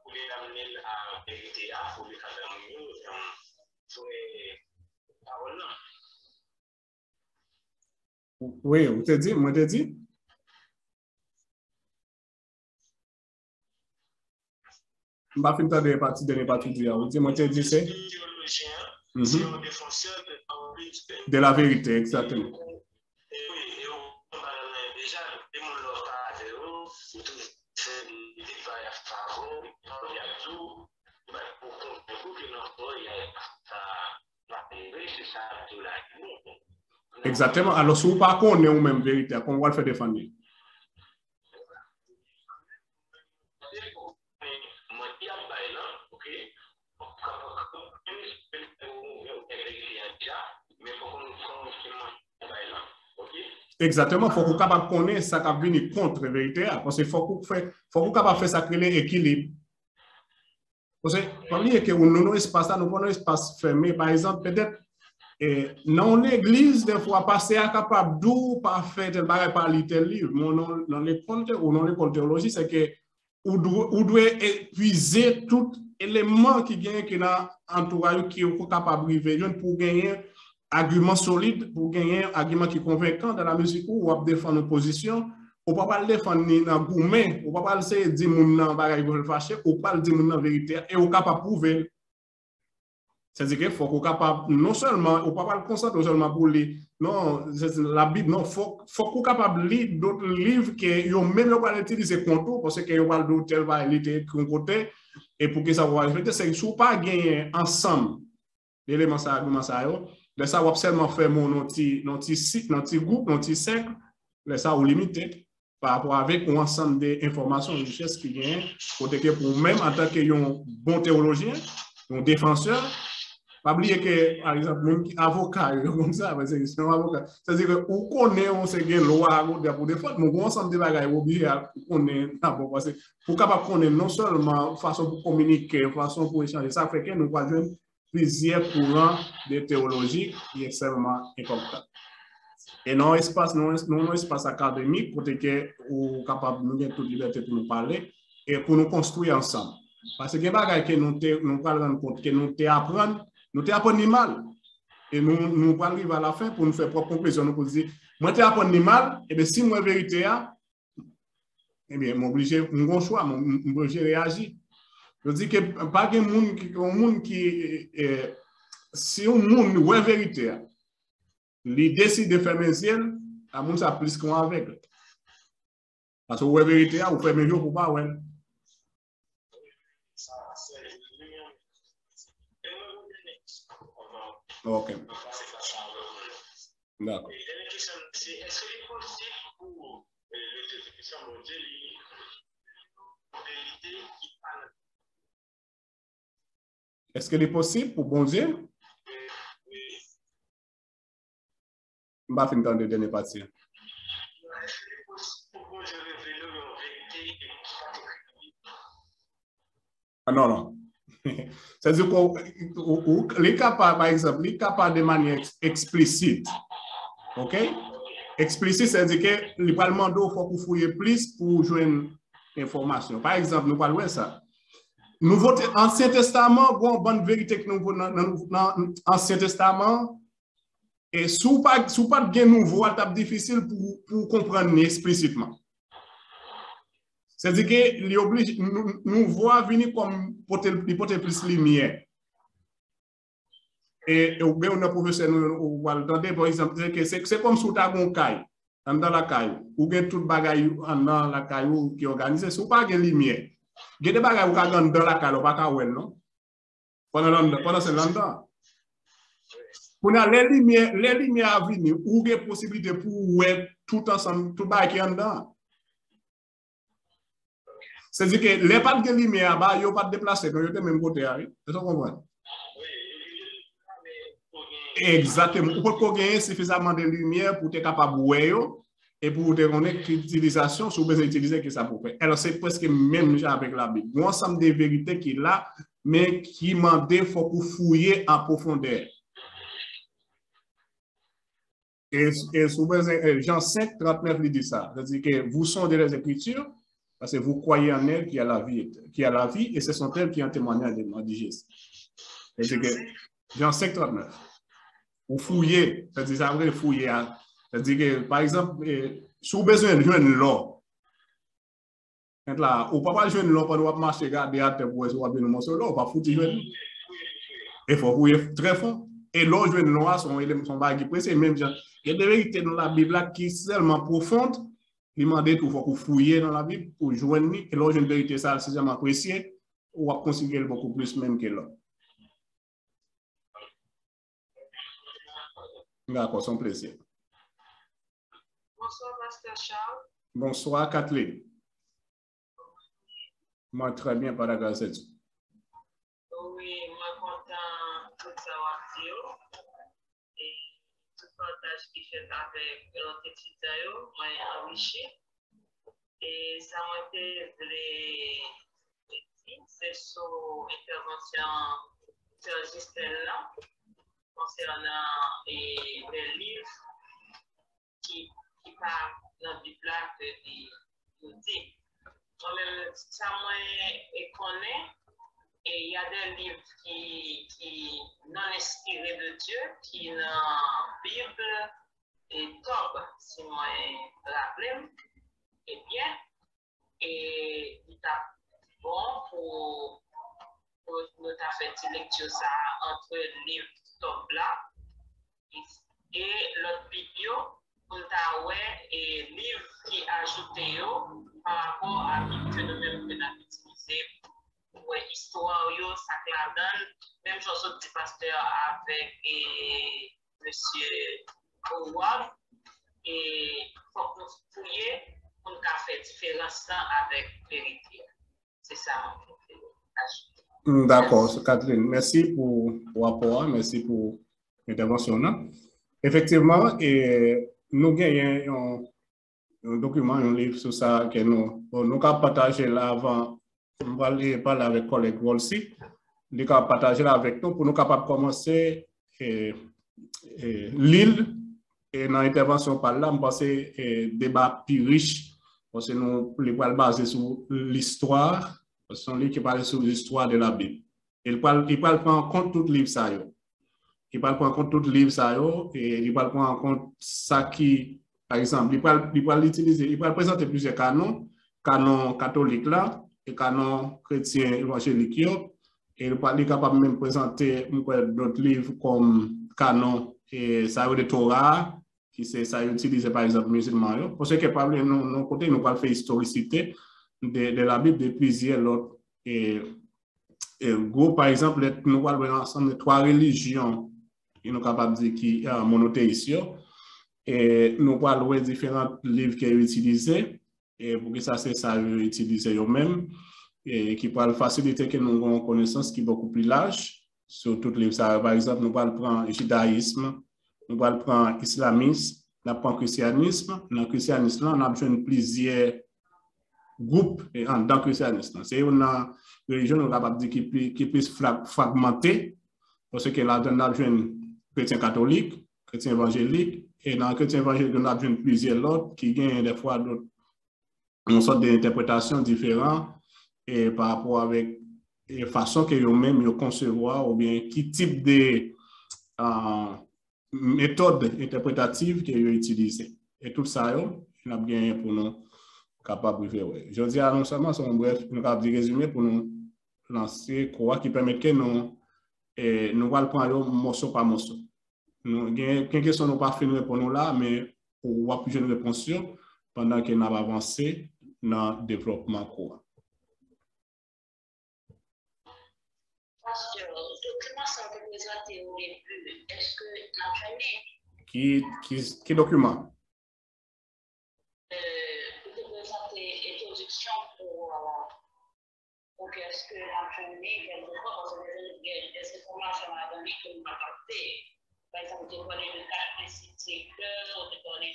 pour les amener à la vérité, pour les amener sur les paroles là. Oui, vous te dit, moi te dit. Je ne vais pas finir de partie de partie dire. Vous dites, moi te dit c'est. De la vérité, exactement. Déjà, exactement. Alors, si vous ne connaissez pas même vérité, comment on va le faire défendre? Exactement, il faut qu'on soit capable de connaître ça qui vient contre la vérité. Parce qu'il faut qu'on soit capable de faire ça, créer l'équilibre. Parce que, nous avons un espace, nous avons un espace fermé. Par exemple, peut-être, dans l'église, des fois, passer à capable d'où pas faire tel bagage par lire tel livre. Mais dans l'école ou dans l'école théologie, c'est que vous devez épuiser tout élément qui gagne qui dans l'entourage qui est capable de vivre pour gagner argument solide, pour gagner un argument qui est convaincant dans la musique où on va défendre une position. On ne peut pas le défendre dans le gourmet, on ne peut pas le dire que bagage veut le fâcher, on ne peut pas le dire la vérité et on est capable de prouver. C'est-à-dire qu'il faut qu'on soit capable, non seulement, on ne peut pas le concentrer seulement pour lire, non, la Bible, non, il faut qu'on soit capable de lire d'autres livres qui ont même pas utilisé contour parce qu'ils ont d'autres va écrire de côté et pour que ça va respecter, c'est que si on ne pas gagner ensemble l'élément ça, argument ça, de ça, on va seulement faire mon petit groupe, mon petit cercle, de ça, on limite par rapport avec un ensemble d'informations, de richesses qui viennent, pour même en tant que bon théologien, un défenseur, pas oublier que, par exemple, même avocat, comme ça, c'est un avocat. C'est-à-dire que, on connaît, on sait qu'il y a une loi pour défendre, mais on ensemble de bagages, on obligé à connaître d'abord. Parce que, pour capable connaître non seulement façon pour communiquer, façon pour échanger, ça fait que nous avons plusieurs courants de théologie qui est extrêmement important. Et non espace académique pour que nous capable de nous toute liberté pour nous parler et pour nous construire ensemble. Parce que les bagages que nous parlons compte que nous apprenons mal. Et nous arrivons à la fin pour nous faire propre conclusion. Nous dire, moi, tu apprends mal, et bien si moi, vérité, eh bien, je suis obligé, mon choix, je suis obligé de réagir. Je dis que pas de monde qui, si un monde ou vérité, il décide de faire mes yeux, à mon ça plus qu'on avec. Parce que la vérité, vous faites mes jours pour pas, ouais. Ok. D'accord. Est-ce qu'il est possible pour le télévision mondiale vérité qui parle? Est-ce qu'il est possible pour bon Dieu? Oui. Je ne vais pas finir de donner partie. Est-ce qu'il est possible pour bon Dieu révéler une vérité qui Ah non, non. C'est-à-dire que les cas, par exemple, les cas de manière explicite, ok? Explicite, c'est-à-dire que le Parlement il faut qu'on fouille plus pour joindre information. Par exemple, nous parlons de ça. Nous votons Ancien Testament, bon, bonne vérité que nous votons dans l'Ancien Testament. Et sous pas de gain nouveau, c'est difficile pour comprendre explicitement. C'est-à-dire que nous voit venir comme porter plus lumière. Et ou bien on a professeur nous entendre par exemple que c'est comme si tu as un caille dans la caille ou bien tout bagaille dans la caille qui organisé sous pas de lumière. Il y a des bagailles ou dans la caille pas ka non. Pendant ce longtemps. Pour les lumières à venir, ou des possibilités pour ouais tout ensemble, tout bas qui est en dedans. C'est-à-dire que les pas de lumière, il n'y a pas de déplacé, donc il y a même côté. Vous comprenez? Exactement. Pour qu'on ait suffisamment de lumière pour être capable de voir et pour te connaître l'utilisation, si vous besoin d'utiliser, que ça peut faire. Alors, c'est presque même genre avec la Bible. Bon ensemble de vérités qui est là, mais qui demande il faut pour fouiller en profondeur. Et Jean 5, 39, il dit ça. C'est-à-dire que vous sondez les Écritures parce que vous croyez en elle qui a la vie, et ce sont elles qui ont témoignage de moi, dit Jésus. C'est-à-dire que Jean 5, 39. Vous fouillez, c'est-à-dire ça veut dire fouiller. C'est-à-dire que, par exemple, si vous avez besoin de jouer l'or, ou pas jouer l'or pour marcher, garder à terre pour jouer un morceau l'or, pas foutre jouer. Il faut fouiller très fort. Et l'or jouer l'or, son bagage précis, même genre. Il y a des vérités dans la Bible qui sont tellement profondes, il m'a dit qu'il faut fouiller dans la Bible pour joindre, et l'or une vérité, ça, c'est tellement précieux, on va considérer beaucoup plus même que l'or. D'accord, son plaisir. Bonsoir, Pasteur Charles. Bonsoir, Kathleen. Moi, très bien, par la grâce de Dieu. Oui, moi, content de savoir et tout partage qui fait avec l'autre étudiant, moi, enrichi. Et ça m'a été c'est sur l'intervention de Justin là, concernant les livres qui parlent dans la Bible que nous dit. Moi-même, ça me connaît, et il y a des livres qui non inspirés de Dieu, qui dans la Bible et top, si moi rappelle, et bien, et il est bon pour nous faire une lecture ça entre le livre top là et l'autre vidéo pour nous et livre qui ajouté par rapport à la que nous-mêmes que nous avons utilisé pour l'histoire, ça donne même chose du pasteur avec monsieur Howard, et il faut que nous fouiller pour nous faire différence avec la vérité. C'est ça mon ajouter. D'accord, Catherine, merci pour l'apport, merci pour l'intervention. Effectivement, nous gagnons un document, un livre sur ça que nous avons partagé là avant. On va parler avec collègue Wolsi. Nous avons partagé là avec nous pour nous capables de commencer l'île et dans l'intervention par là, je pense que débat plus riche parce que nous les basés sur l'histoire. Ce sont les qui parlent sur l'histoire de la Bible. Il parle prendre en compte tout livre ça. Il parle prendre en compte tout livre ça et il parle prendre en compte ça qui, par exemple, il parle utiliser, il parle présenter plusieurs canons catholiques là et canons chrétiens évangéliques et il est capable même présenter d'autres livres comme canon et ça de Torah qui c'est ça utilisé par exemple musulmans parce que par nos côté nous parle faire historicité de la Bible de plusieurs autres et gros par exemple nous parlons ensemble de trois religions qui nous capables de dire qui monothéistes et nous parlons de différents livres qui sont utilisés et pour que ça c'est ça utiliser eux-mêmes et qui parle faciliter que nous avons une connaissance qui est beaucoup plus large sur toutes les livres. Par exemple, nous parlons prendre judaïsme, nous parlons prendre islamisme, nous parlons christianisme. Dans le christianisme, on a besoin de plusieurs groupes dans le christianisme. C'est une religion nous capable de dire qui est plus fragmentée parce que là, on a besoin de chrétiens catholiques, chrétiens évangéliques Et dans le chrétien évangélique, on a vu plusieurs autres qui gagnent des fois une sorte d'interprétation différente et par rapport avec la façon que eux-mêmes concevoir ou bien qui type de méthode interprétative qu'ils utilisent. Et tout ça, on a bien pour nous capables de faire. Je dis non seulement, c'est un bref, nous avons résumé pour nous lancer quoi qui permet que nous allons prendre morceau par morceau. Nous avons quelques questions nous pas finir pour nous là, mais pour avoir plus de réponses pendant que nous avons avancé dans le développement quoi. Pasteur, le document ça a été présenté au début. Est-ce que l'entraîné? Qui document? Vous présenter introduction pour qu'est-ce que l'entraîné, quelquefois, parce que des informations à donner que nous avons captées. Par exemple, tu parles de 4 principes secteurs, tu parles de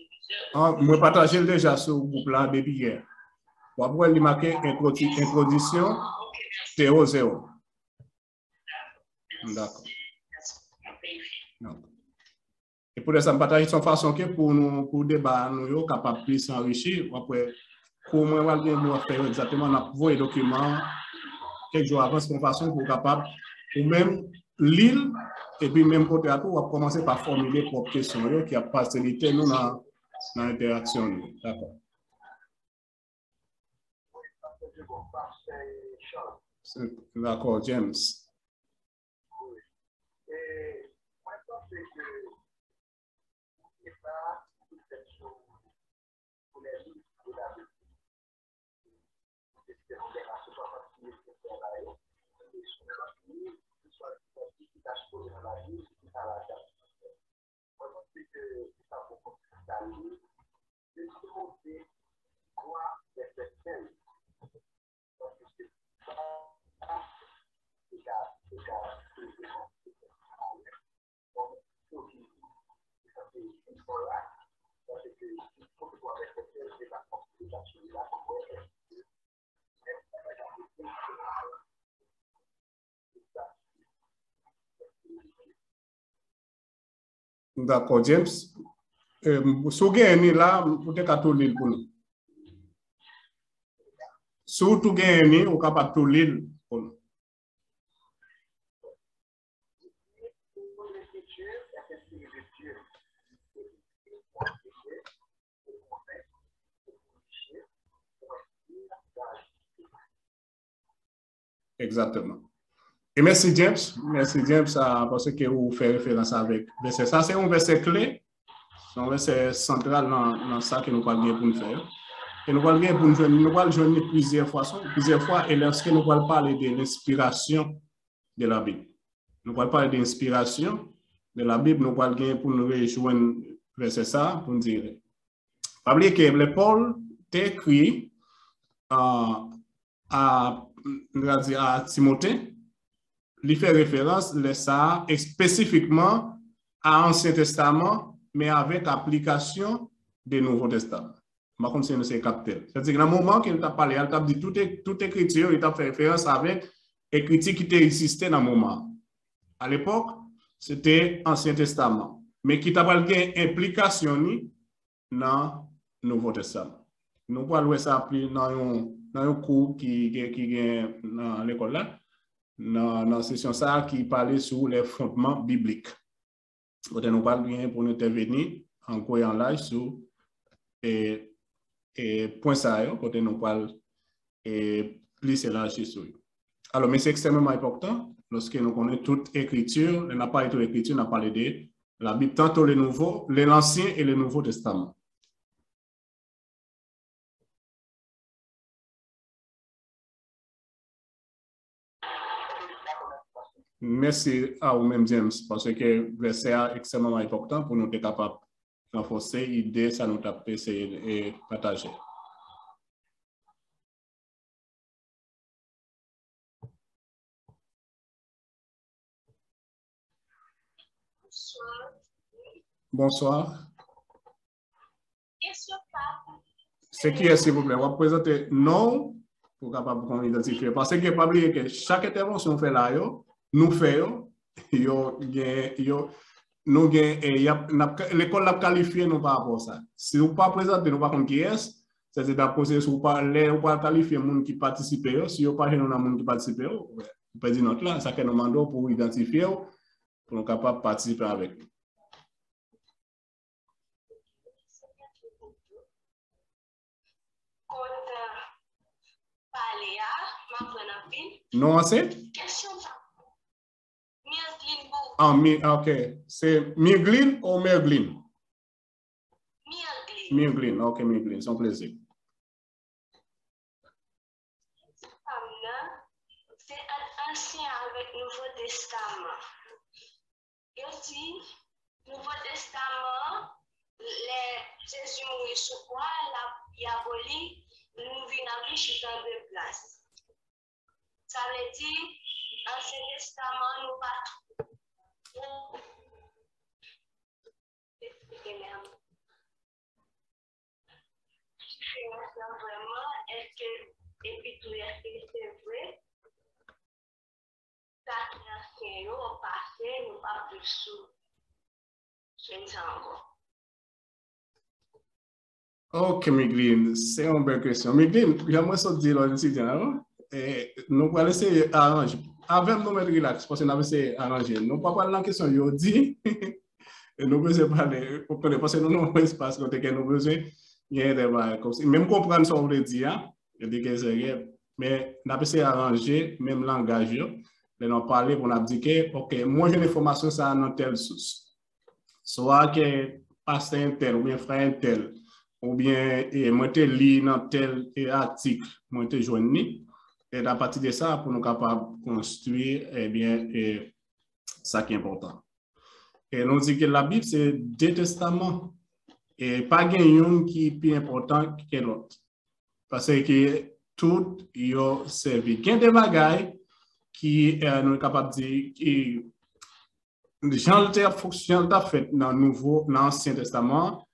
plusieurs. Moi, partager déjà sur le groupe là depuis hier. Après, il marqué introduction 0-0. D'accord. Et pour ça, partager son façon que pour nous, pour débat, nous sommes capables de s'enrichir. Après, comment on va faire exactement, on a vos documents quelques jours avant, c'est une façon pour capable, ou même lire, et puis même côté à tout, on va commencer par formuler propres questions qui a facilité nous dans l'interaction. D'accord. D'accord, James. D'accord, James. Si vous avez là, vous êtes capable de lire pour nous. Si vous avez vous êtes capable de lire pour nous. Exactement. Et merci James parce que vous faites référence avec verset. Ça, c'est un verset clé, c'est un verset central dans ça que nous allons pour nous faire. Et nous allons jouer plusieurs fois, et lorsque nous allons parler de l'inspiration de la Bible. Nous allons parler de l'inspiration de la Bible, nous allons pour nous rejoindre verset ça, pour nous dire. Pas oublier que le Paul t'écrit à Timothée, il fait référence ça spécifiquement à l'Ancien Testament, mais avec application du Nouveau Testament. Je ne sais pas si c'est capté. C'est-à-dire que dans le moment qu'il t'a parlé, il t'a dit toute écriture, il t'a fait référence avec l'écriture qui existait dans le moment. À l'époque, c'était l'Ancien Testament, mais qui t'a parlé d'implication dans le Nouveau Testament. Nous allons ça dans un cours qui est dans l'école là, dans la session ça qui parlait sur les fondements bibliques. Nous allons bien pour nous intervenir en cours et en live sur point ça, côté nous parle et plus élargi sur. Alors, mais c'est extrêmement important lorsque nous connaissons toute écriture, on n'a pas toute écriture, on a parlé de la Bible, tantôt l'Ancien et le Nouveau Testament. Merci à vous-même, James, parce que le verset est extrêmement important pour nous être capables de renforcer l'idée, ça nous tape et partager. Bonsoir. C'est qui est, s'il vous plaît? On va présenter nom pour capable qu'on identifie. Parce que pas oublier que chaque intervention fait là, nous faisons, nous l'école l'a qualifié nous par rapport à ça. Si vous pas présenter nous pas comme qui est, c'est d'apposer sur parler ou pas qualifier monde qui participe, si vous pas dans monde qui participe, vous pouvez dire notre là, ça que nous demandons pour identifier pour nous capable participer avec. Non, c'est? Ah, ok. C'est Mirglin ou Merglin? Mirglin, ok, Mirglin, c'est un plaisir. C'est un ancien avec Nouveau Testament. Et aussi, Nouveau Testament, Jésus mourit sur quoi, il a aboli, nous venons dans deux places. Ça veut dire, Ancien Testament, nous pas vraiment, est-ce que, et puis tout est c'est vrai, ça qui est au passé, nous pas plus sous. C'est ça encore. Ok, Miglin, c'est une belle question. Miglin, j'aimerais ça dire là, nous allons essayer d'arranger. Avec nous mettre relax, parce que nous allons essayer d'arranger. Nous ne pas parler de la question, je dis, et nous besoin parler, parce que nous n'avons pas espace côté que nous besoin, il y a des bails comme ça. Même comprendre ce qu'on veut dire, je dis que c'est rien, mais nous allons essayer d'arranger, même langage, nous allons parler pour nous dire que, ok, moi j'ai une information ça dans telle source. Soit que pasteur tel ou bien frère tel, ou bien moi te lis dans tel article, moi te joindre, et à partir de ça, pour nous capables de construire, eh bien, ça qui est important. Et nous dit que la Bible, c'est deux testaments, et pas un qui est plus important que l'autre. Parce que tout y a servi. Il y a des bagailles qui nous sommes capables de dire, qui Jean t'a fait dans l'Ancien Testament.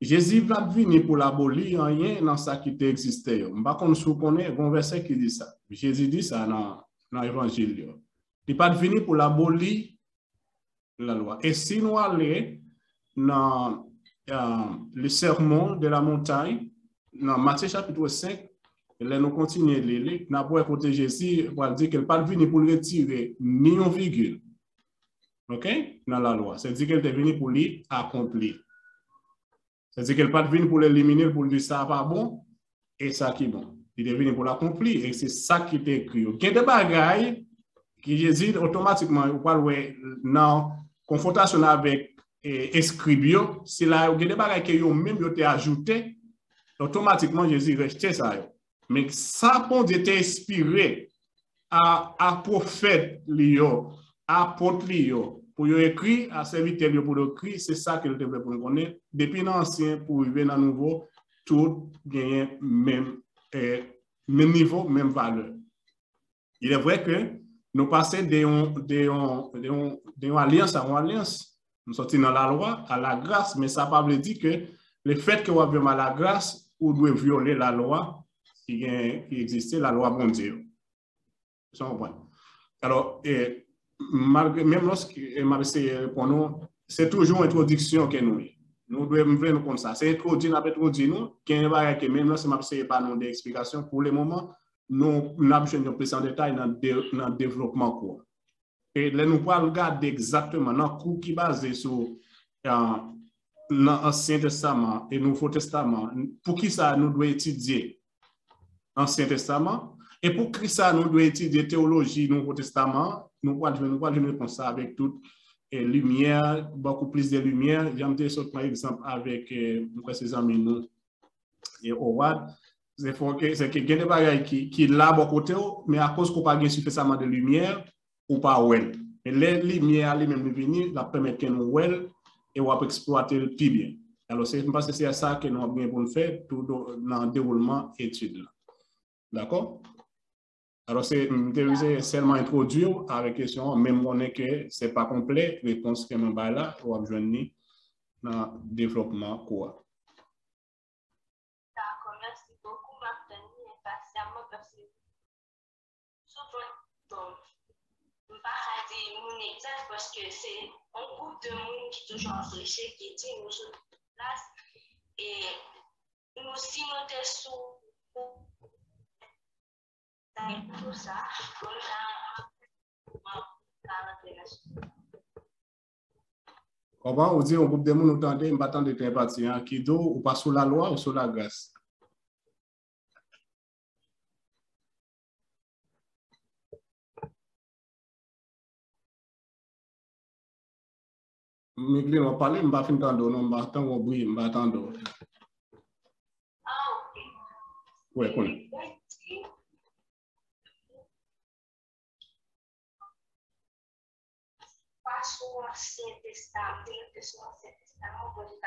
Jésus va venir pour l'abolir rien dans ça qui existait. Je ne sais pas si vous connaissez un verset qui dit ça. Jésus dit ça dans l'Évangile. Il n'est pas venu pour l'abolir la loi. Et si nous allons dans le sermon de la montagne, dans Matthieu chapitre 5, là nous continuons de lire, nous avons écouté Jésus pour dire qu'il n'est pas venu pour retirer ni une virgule. OK? Dans la loi. C'est-à-dire qu'elle est venue pour lui accomplir. C'est-à-dire qu'elle n'est pas venue pour l'éliminer, pour dire ça pas bon et ça qui est bon. Il est venu pour l'accomplir et c'est ça qui est écrit. Il y a des bagailles qui Jésus automatiquement, dans confrontation avec Escribio, c'est là il y a des bagailles qui ont même été ajoutées, automatiquement Jésus restait ça. Mais ça peut être inspiré à prophète, à apôtre, pour écrire, à serviteur pour écrire, c'est ça que le développement pour nous connaître. Depuis l'ancien pour arriver dans le nouveau, tout gagne même niveau, même valeur. Il est vrai que nous passons d'une alliance à une alliance. Nous sortons dans la loi à la grâce, mais ça ne veut pas dire que le fait que vous avez à la grâce, vous devez violer la loi qui existait, la loi bon Dieu. C'est un point. Alors, même lorsque pour nous, c'est toujours une introduction que nous devons nous comme ça. C'est introduit, nous que même lorsque je pas nous des explications, pour le moment, nous avons besoin de plus en détail dans le développement court. Et là, nous pouvons regarder exactement dans le cours qui est basé sur l'Ancien Testament et le Nouveau Testament. Pour qui ça nous devons étudier l'Ancien Testament et pour qui ça nous devons étudier théologie Nouveau Testament. Nous pouvons répondre ça avec toute lumière, beaucoup plus de lumière. J'aime ça par exemple avec ses amis nous et Howard. C'est que il y a des bagages qui là bon côté, mais à cause qu'on n'a pas suffisamment de lumière ou pas well. Et les lumières les mêmes venir la permettre que nous well et on va exploiter le plus bien. Alors c'est parce que c'est ça que nous avons bien pour faire tout dans le déroulement étude. D'accord? Alors, c'est seulement introduire avec question, même on est que ce n'est pas complet, réponse que nous avons là, on va joindre dans le développement quoi. D'accord, merci beaucoup, Martin, impatiemment, parce que souvent, ne pas dire mon exemple parce que c'est un groupe de monde qui toujours réfléchit, qui dit nous sur place et nous si nous sommes sous tout ça, on a Comment on dit un groupe de monde entendez, je m'attends de tes partis, qui do ou pas sous la loi ou sous la grâce? Mais on parle, je ne vais pas finir d'entendre, non, je vais attendre, oui, je vais attendre. Ah, ok. Oui, connais. Pas sur l'Ancien Testament, sur l'Ancien Testament, pour les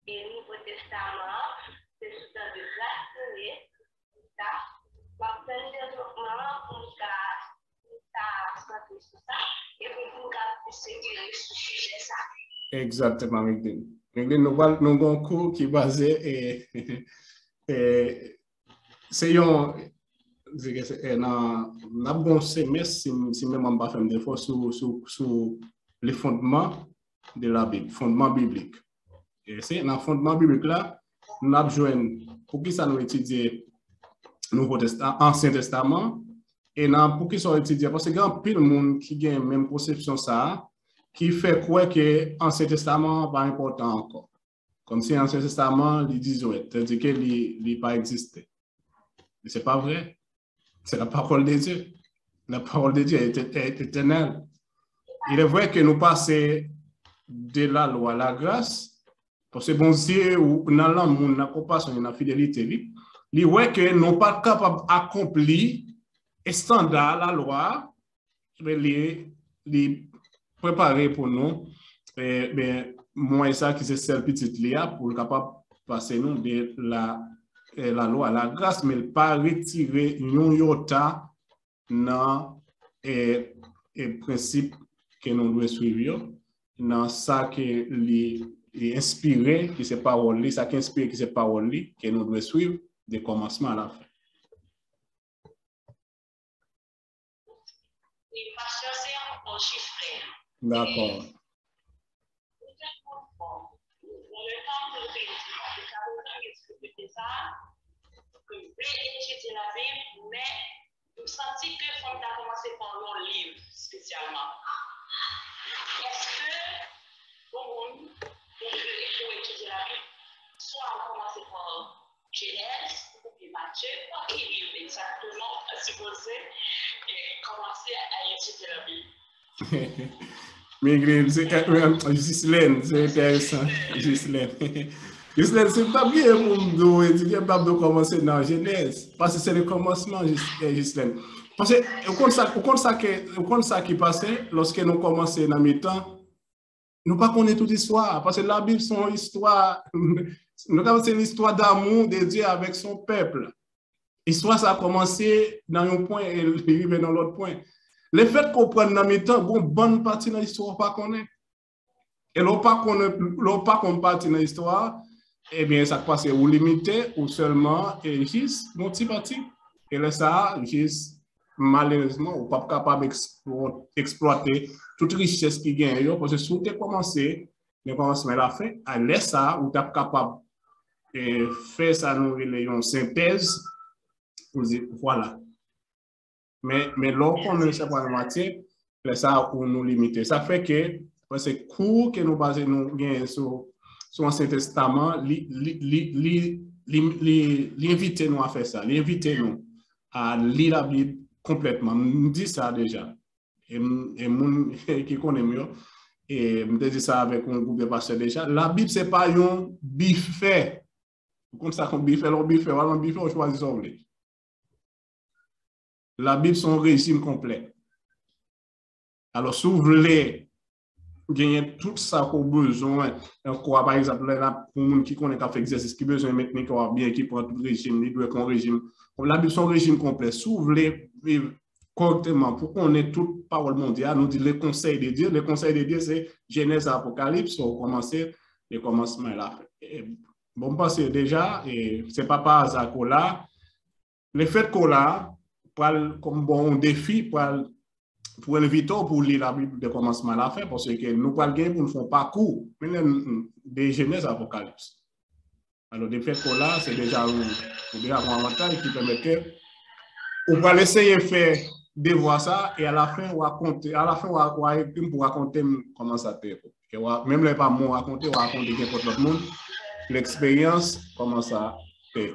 et le Nouveau Testament, c'est tout un de grâce, pour faire développement, pour ça, et pour sécuriser ce sujet ça. Exactement, Miguel. Nous avons un cours qui est basé et c'est un bon semestre si même on va faire des fois sur les fondements de la Bible, fondements bibliques. Et c'est dans le fondement biblique là, nous avons besoin pour qui ça nous étudier Nouveau Testament, Ancien Testament et pour qui ça étudier parce que il y a pile de monde qui a même conception ça qui fait quoi que l'Ancien Testament n'est pas important encore. Comme si l'Ancien Testament il disait ouais, c'est-à-dire qu'il n'a pas existé. Mais ce n'est pas vrai. C'est la parole de Dieu. La parole de Dieu est éternelle. Il est vrai que nous passons de la loi à la grâce, parce que bon Dieu, dans l'amour, dans la compassion, dans la fidélité, il est vrai que nous ne sommes pas capables d'accomplir les standards, la loi, les préparer pour nous. Moi, ça qui c'est celle petite Léa pour capable passer nous de la loi à la grâce, mais pas retirer un iota dans le principe que nous devons suivre, dans ça qui est inspiré, qui c'est parole, ça qui inspire, qui c'est parole, que nous devons suivre du commencement à la fin. D'accord. Étudier la Bible, mais je me sentis que on a commencé par un livre spécialement. Est-ce que pour étudier la Bible, soit on commence par Genèse ou puis Matthieu, pas quel livre exactement, supposé, et commencer à étudier la Bible? Mais Ghislaine, c'est intéressant. Ghislaine, c'est pas bien pour nous étudier, pas de commencer dans Genèse, parce que c'est le commencement, Ghislaine. Parce que, au compte ça qui passait, lorsque nous commençons dans le temps, nous ne connaissons pas toute l'histoire, parce que la Bible, c'est une histoire, c'est une histoire d'amour de Dieu avec son peuple. L'histoire, ça a commencé dans un point et arrivé dans l'autre point. Le fait qu'on prenne dans le temps, une bonne partie de l'histoire, pas connaît. Et l'on pas qu'on partie dans l'histoire, eh bien, ça passe ou limité ou seulement et juste mon petit parti. Et là, ça, juste malheureusement, on n'est pas capable d'exploiter toute richesse qui gagne. Parce que si on a commencé, le commencement à la fin, à l'aise ça, on est capable de faire ça, nous, une synthèse, pour dire, voilà. Mais lorsqu'on ne sait pas la matière, ça, on nous limite. Ça fait que, parce que cours que nous basons nous gagnons sur l'Ancien Testament, l'inviter nous à faire ça, l'inviter nous à lire la Bible complètement. Je dis ça déjà. Et mon qui connaît mieux, et je dis ça avec un groupe de pasteurs déjà. La Bible, ce n'est pas un buffet. Comme ça, qu'on buffet, on choisit ça. La Bible, c'est un régime complet. Alors, si vous voulez gagner tout ça qu'on a besoin, par exemple, là, pour les gens qui connaissent fait exercice, qui besoin maintenant qu'on a bien, qui prend tout le régime, il doit être un régime. La Bible, c'est un régime complet. Si vous voulez vivre correctement, pour qu'on ait toute parole mondiale, nous dit le conseil de Dieu. Le conseil de Dieu, c'est Genèse, Apocalypse, on commence le commencement et la fin. Bon, parce que déjà, ce n'est pas par hasard qu'on l'a. Le fait qu'on l'a, comme bon défi pour pour inviter pour lire la Bible de commencement à la fin, parce que nous pas gagner pour nous faire parcours des Genèse Apocalypse. Alors, de fait que là, c'est déjà un avantage qui permettait, on va essayer de faire de voir ça, et à la fin, on va raconter, pour raconter comment ça t'est. Même les pas moi raconter, on va raconter n'importe l'autre monde, l'expérience, comment ça t'est.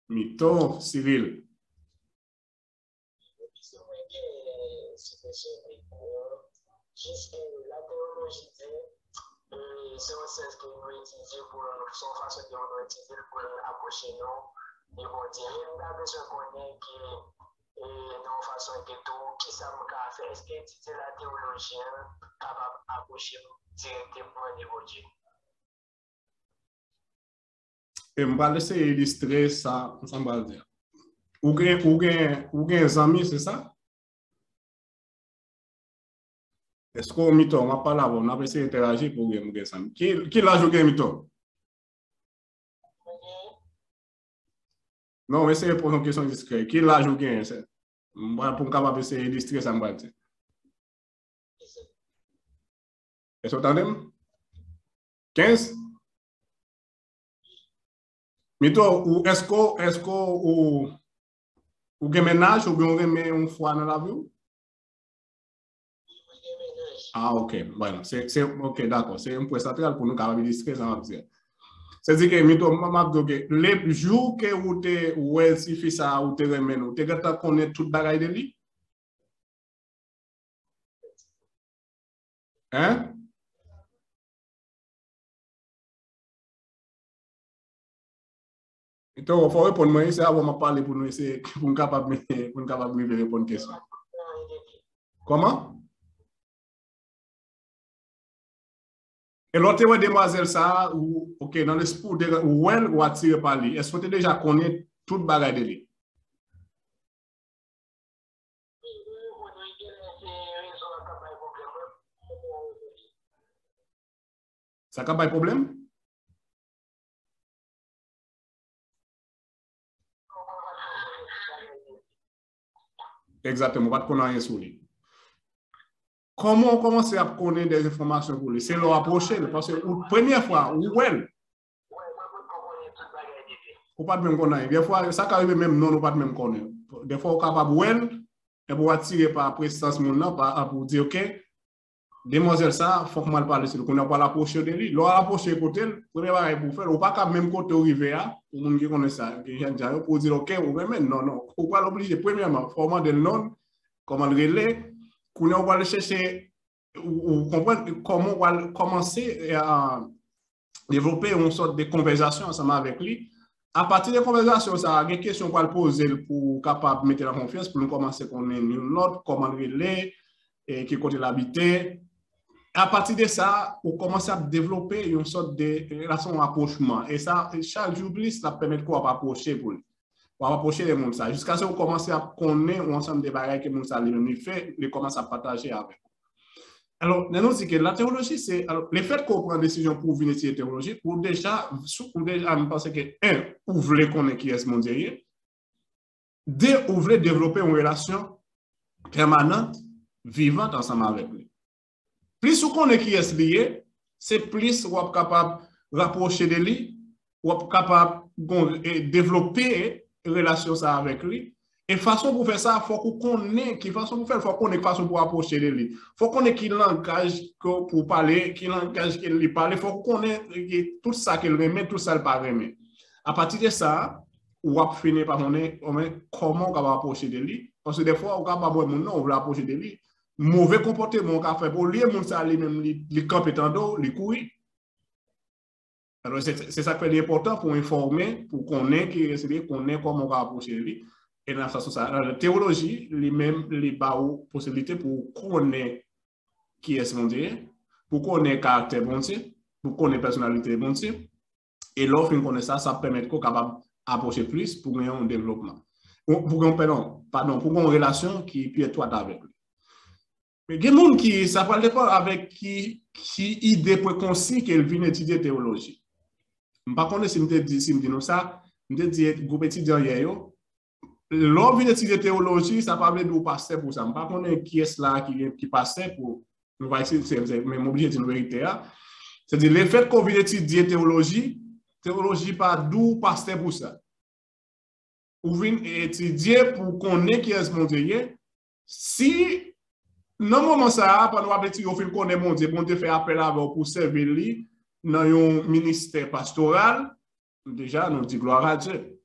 Mytho, Cyril. Juste la théologie, c'est un sens que nous utilisons pour son façon de nous utiliser pour approcher nous. Et bon, Dieu, nous avons besoin qu'on ait qui nos façons de tout, qui ça nous a fait. Est-ce que c'est la théologie capable d'approcher directement au niveau de Dieu? Et je vais laisser illustrer ça, on va dire. Ou un ami, c'est ça? Est-ce qu'on mytho, on va pas là, on va essayer d'interagir pour un ami. Qui l'a joué mytho? Non, on va essayer de poser une question discrète. Qui l'a joué? Pour capable essayer d'illustrer ça, on va dire. Est-ce que vous entendez? 15? Mytho, ou est-ce que ou avez ménage ou bien vous avez une fois dans la vie? Ah, ok. Bueno, ok, d'accord. C'est un point central pour nous capables d'illustrer ça. C'est-à-dire que, mytho, les jours que vous êtes, ou si fait ça, ou te remène, vous êtes connaître toute bagaille de lui? Hein? Il faut répondre, moi, c'est avant de parler pour nous essayer, pour nous capable de répondre à la question. Comment? Et l'autre demoiselle, ça, ou, ok, dans l'esprit de ou elle ou attiré par lui, est-ce que tu déjà connais toute bagaille de lui? Ça n'a pas de problème? Exactement, pas de connaître rien sur lui. Comment on commence à connaître des informations pour lui? C'est leur approcher, parce que la première fois, ou elle, ou pas de même connaître. Des fois, ça arrive même non, ou pas de même connaître. Des fois, on est capable ou elle, et pour attirer par présence pour dire, ok, demoiselle ça, il faut que je parle sur lui. On n'a pas l'approcher de lui. L'on approcher côté, premier bagage pour faire, ou pas qu'à même côté arriver à, pour monde qui connaît ça, pour dire, ok, ou même non, ou pas l'obliger, premièrement, format de nom, comment le relais. On va aller chercher ou comprendre comment on va commencer à développer une sorte de conversation ensemble avec lui. À partir des conversations, ça a des questions qu'on va poser pour capable mettre la confiance pour nous commencer à connaître l'autre, comment le relais, et qui côté l'habiter. À partir de ça, on commence à développer une sorte de relation d'approchement. Et ça, chaque jour plus, ça permet de quoi approcher pour lui. On va approcher les gens jusqu'à ce qu'on commence à connaître ensemble des bagages que les gens lui fait, les commence à partager avec. Alors, nous dit que la théologie, c'est le fait qu'on prend une décision pour venir étudier la théologie, pour déjà parce que, un, vous voulez connaître qui est ce monde, deux, vous voulez développer une relation permanente, vivante ensemble avec lui. Plus vous connaissez qui est lié, c'est plus vous êtes capable de rapprocher de lui, vous êtes capable de développer relation ça avec lui. Et façon pour faire ça, il faut qu'on connaisse qui façon pour faire, faut qu'on ait façon pour approcher de lui. Il faut qu'on ait qui langage pour parler, qui langage qu'il lui parle, il faut qu'on ait tout ça qu'il remet, tout ça il pas remet. À partir de ça, on va finir par connaître comment on va approcher de lui. Parce que des fois, on va pas voir mon nom, on veut approcher de lui. Mauvais comportement qu'on fait pour lui, mon ça lui-même, il campe étendant, il courir. Alors, c'est ça qui est important pour informer, pour connaître comment on va approcher de lui. Et dans la théologie, lui-même, les possibilités pour connaître qui est ce monde, pour connaître le caractère bon Dieu, pour connaître la personnalité bon Dieu. Et l'offre qu'on connaît ça, ça permet qu'on soit capable d'approcher plus pour gagner un développement. Pour une relation qui peut être étroite avec lui. Mais il y a des gens qui, ça parle pas avec qui idée préconçue qu'elle vient étudier théologie. Je ne sais pas si je me dis ça, je dis, groupe étudiant hier, l'on vient étudier théologie, ça parle de pasteur pour ça. Je ne sais pas qui est là qui passait pour. Nous va essayer, mais m'oblige de dire une vérité. C'est-à-dire, le fait qu'on vient étudier théologie pas d'où pasteur pour ça. Ou vient étudier pour qu'on ait qui est mon Dieu. Si, non, moment ça, pendant que vous faites connaître mon Dieu fait appel à vous pour servir lui dans un ministère pastoral, déjà, nous disons gloire à Dieu.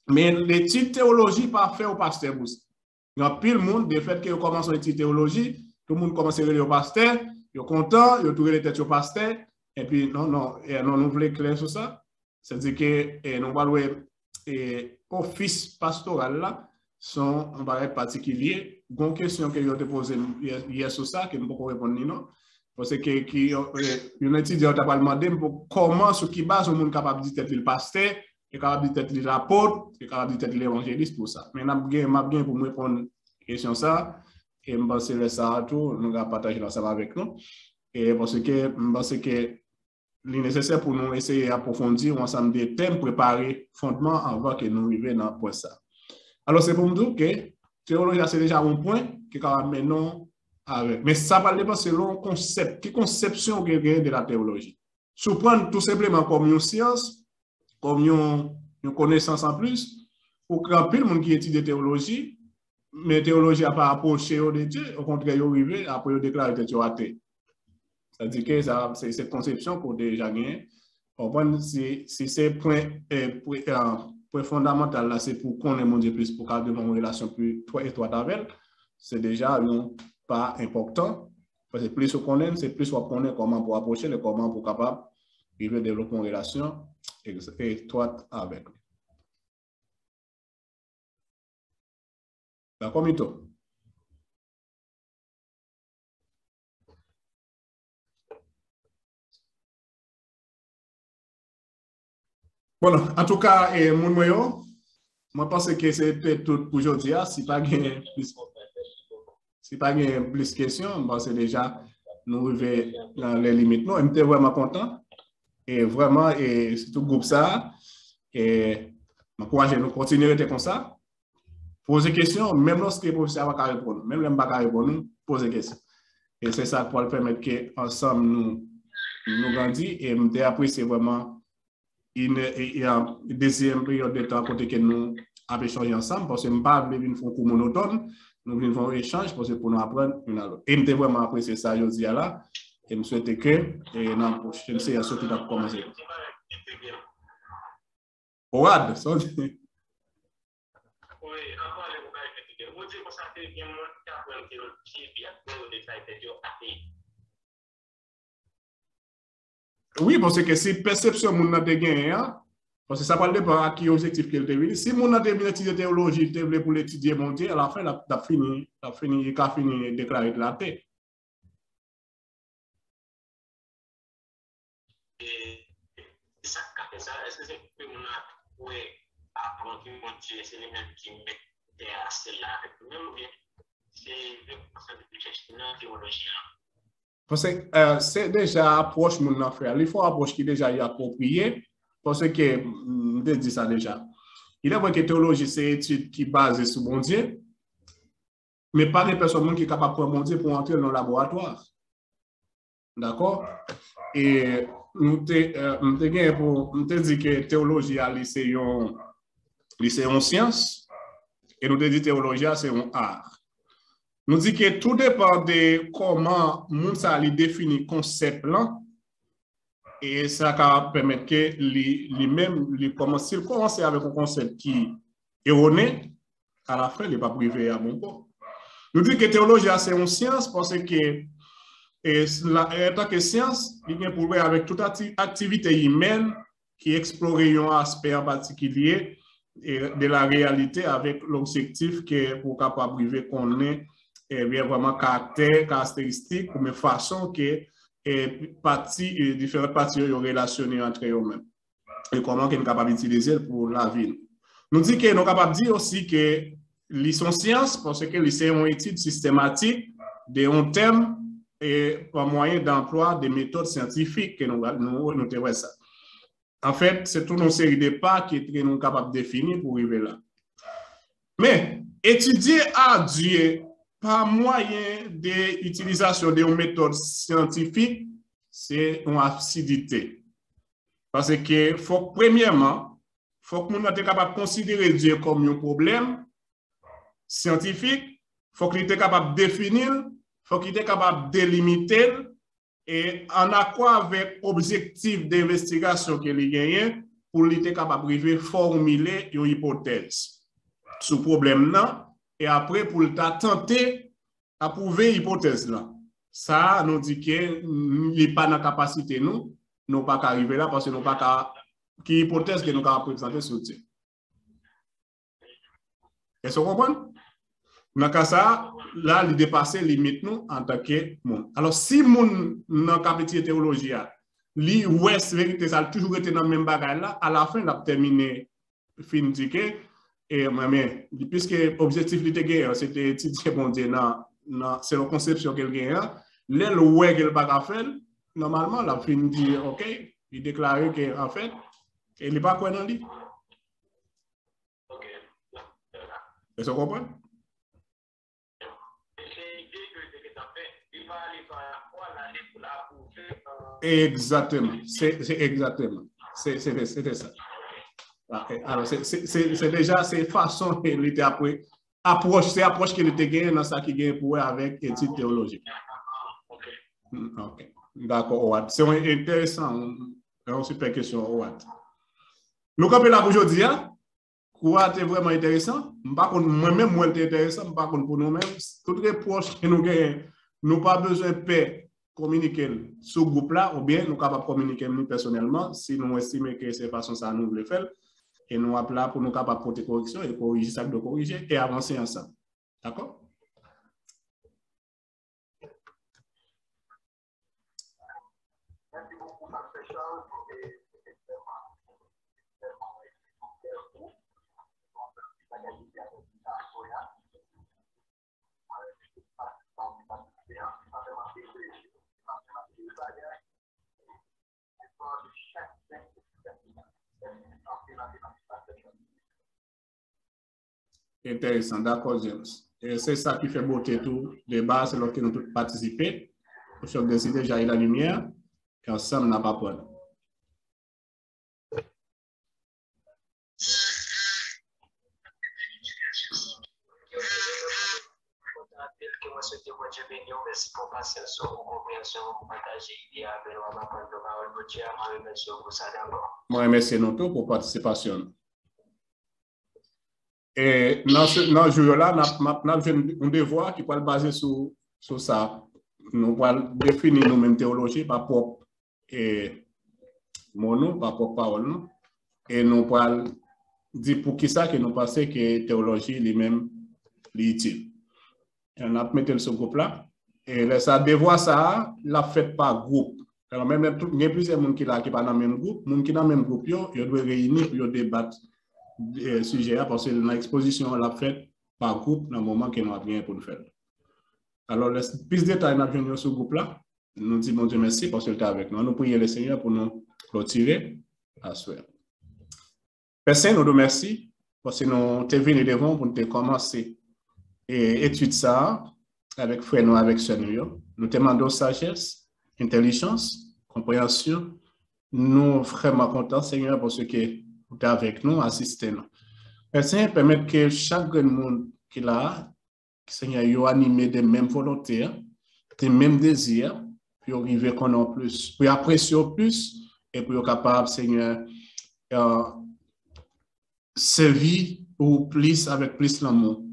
Mais l'étude théologie pas fait au pasteur pour ça. Il y a pile monde, de fait que vous commencez l'étude théologie, tout le monde commence à relire au pasteur, ils sont contents, ils ont tourné les têtes au pasteur, et puis non, nous voulons clair sur ça. C'est-à-dire que nous allons office pastoral là, sont un bagage particulier. Une question que vous avez posée hier sur ça, que je ne peux pas répondre non. Parce que un étudiant t'a demandé comment, sur qui base, on est capable de dire le pasteur, est capable de dire l'apôtre, est capable de dire l'évangéliste pour ça. Mais je bien pour me répondre à la question ça. Et je pense que ça tout, nous allons partager l'ensemble avec nous. Et parce que je pense que c'est nécessaire pour nous essayer d'approfondir ensemble des thèmes, préparer fondement avant que nous arrivions dans le point ça. Alors, c'est pour me dire que théologie, c'est déjà un point qui est maintenant avec. Mais ça va dépendre selon concept, quelle conception que y a de la théologie. Surprendre tout simplement comme une science, comme une connaissance en plus, pour que le monde qui étudie théologie, mais théologie n'a pas approché de Dieu, au contraire, il arrive après il déclare que tu es athée. C'est-à-dire que c'est cette conception qu'on a déjà gagnée. Si c'est point fondamental là, c'est pour qu'on ait mon Dieu plus, pour avoir une relation plus étroite avec, c'est déjà un pas important. Parce que plus on connaît, c'est plus on connaît comment pour approcher, et comment pour capable de développer une relation étroite avec. D'accord, Mito? Bon, en tout cas, moi pense que c'est tout pour aujourd'hui. Si pas de plus de questions, c'est déjà nous arrivons dans les limites. Non, on était vraiment content. Et vraiment, et c'est tout le groupe ça. Et m'encourage nous continuer d'être comme ça. Poser des questions, même lorsque le professeur va répondre, même le pas répondre, poser des questions. Et c'est ça pour permettre qu'ensemble nous grandissons. Et après, c'est vraiment une deuxième période de temps côté que nous avons échangé ensemble, parce que nous ne pouvons pas venir faire un cours monotone, nous venons faire un échange pour nous apprendre une à l'autre. Et nous avons vraiment apprécié ça aujourd'hui là, et nous souhaitons que dans la prochaine séance, surtout à commencer. Ouad, ça dit. Oui, encore les bagages critiques. Vous dites que ça fait bien moins qu'après que le détail de Dieu a fait. Oui, parce que si perception mon n'a gagné, parce que ça parle de à qui objectif qu'elle devait. Si mon n'a bien étudié théologie, il voulait pour l'étudier mon Dieu, à la fin, il a fini de déclarer de la paix. Et ça, est-ce que c'est que mon a apprendre que mon Dieu, c'est les mêmes qui mettent à cela avec nous-mêmes, ou bien c'est le concept de chercher dans la théologie? Parce que c'est déjà approche mon affaire. Il faut approche qui déjà y appropriée. Parce que, je dis ça déjà. Il est vrai que théologie, c'est une étude qui est basée sur mon Dieu, mais pas des personnes qui sont capables de prendre mon Dieu pour entrer dans le laboratoire. D'accord? Et nous te dit que théologie, c'est une science, et nous te dit que théologie, c'est un art. Nous dit que tout dépend de comment Mounsa définit le concept là, et ça va permettre que lui-même, s'il commence avec un concept qui est erroné, à la fin, il n'est pas privé à bon corps. Nous dit que théologie, c'est une science parce que, en tant que science, il vient pour avec toute activité humaine qui explore un aspect en particulier de la réalité avec l'objectif que pour capable priver qu'on ait vraiment caractéristiques ou de façon que différentes parties sont relationnées entre eux-mêmes. Et comment qu'ils sont capables d'utiliser pour la vie. Nous disons que nous sommes capables de dire aussi que les sont sciences parce que c'est une étude systématique d'un thème et par moyen d'emploi des méthodes scientifiques que nous ça. En fait, c'est toute une série de pas qui est nous capable de définir pour arriver là. Mais étudier à Dieu par moyen de l'utilisation de méthodes scientifiques, c'est une acidité. Parce que, premièrement, il faut que nous soyons capables de considérer Dieu comme un problème scientifique, il faut qu'il soit capable de définir, il faut qu'il soit capable de délimiter et en accord avec l'objectif d'investigation qu'il a gagné pour qu'il soit capable de formuler une hypothèse sur le problème-là et après pour tenter à prouver l'hypothèse là. Ça nous dit qu'il n'est pas dans la capacité nous pas qu'à arriver là parce que nous pas qu'à qui hypothèse que nous avons présenter sur Dieu. Est-ce que vous comprenez? Dans ce ça, là, il dépasse les limites nous en tant que monde. Alors, si mon dans la théologie, li ouest vérité, ça a toujours été dans le même bagage là, à la fin, il a terminé, fin ticket, et mais, puisque l'objectif de guerre, c'était étudier bon Dieu, c'est la conception qu'elle gagne, l'aile ouais qu'elle va pas faire, normalement, la fin dit, OK, il déclare qu'en fait, il n'est pas quoi dans lui. Est-ce que vous comprenez? Exactement, c'est exactement, c'était ça. Alors, c'est déjà cette façon qu'il était après, c'est approche qu'il était gagné dans ça qui gagne pour avec études théologiques. OK, d'accord, c'est intéressant, une super question, nous campons là aujourd'hui, quoi c'est vraiment intéressant, moi-même, moi, c'est intéressant, par contre, pour nous-mêmes, toutes les proches que nous gagnons, nous pas besoin de paix. Communiquer sur le groupe là, ou bien nous sommes capables de communiquer nous personnellement si nous estimons que c'est façon ça nous le faire et nous appelons là pour nous capables de porter correction et corriger ça de corriger et avancer ensemble. D'accord? Merci beaucoup, Pasteur Charles. Intéressant, d'accord, James. Et c'est ça qui fait beauté tout débat, c'est lorsque nous tous participer. Pour chaque décider, j'ai la lumière, qu'ensemble n'a pas peur. Merci pour passer sur vos compréhensions, pour partager l'idée avec nous, ma parole de parole de Dieu. Je remercie pour ça d'abord. Moi, remercie nous tous pour participation. Et dans ce jour-là, nous avons un devoir qui peut être basé sur ça. Nous allons définir nous-mêmes théologie par propre mono, par propre parole. Et nous allons dire pour qui ça que nous pensons que théologie lui-même est utile. Et on a mis ce groupe-là. Et ça, devoir ça, l'a fait par groupe. Alors, même il y a plusieurs personnes qui ne sont pas dans le même groupe. Les gens qui sont dans le même groupe, ils doivent réunir pour débattre des sujets parce que l'exposition l'a fait par groupe dans le moment que nous avons bien pour le faire. Alors, plus de détails, nous avons sur ce groupe-là. Nous disons Dieu merci parce qu'il était avec nous. Nous prions le Seigneur pour nous clôturer à ce soir. Personne, nous remercie parce que nous sommes venus devant pour commencer et étudier ça avec frère nous, avec soeur nous. Nous demandons sagesse, intelligence, compréhension. Nous vraiment contents, Seigneur, pour ce que vous êtes avec nous, assistez-nous. Seigneur, permettre que chaque monde qui est là, Seigneur, ait animé des mêmes volontés, des mêmes désirs, pour arriver qu'on en plus, pour apprécier plus et pour être capable, Seigneur, servir ou plus avec plus l'amour.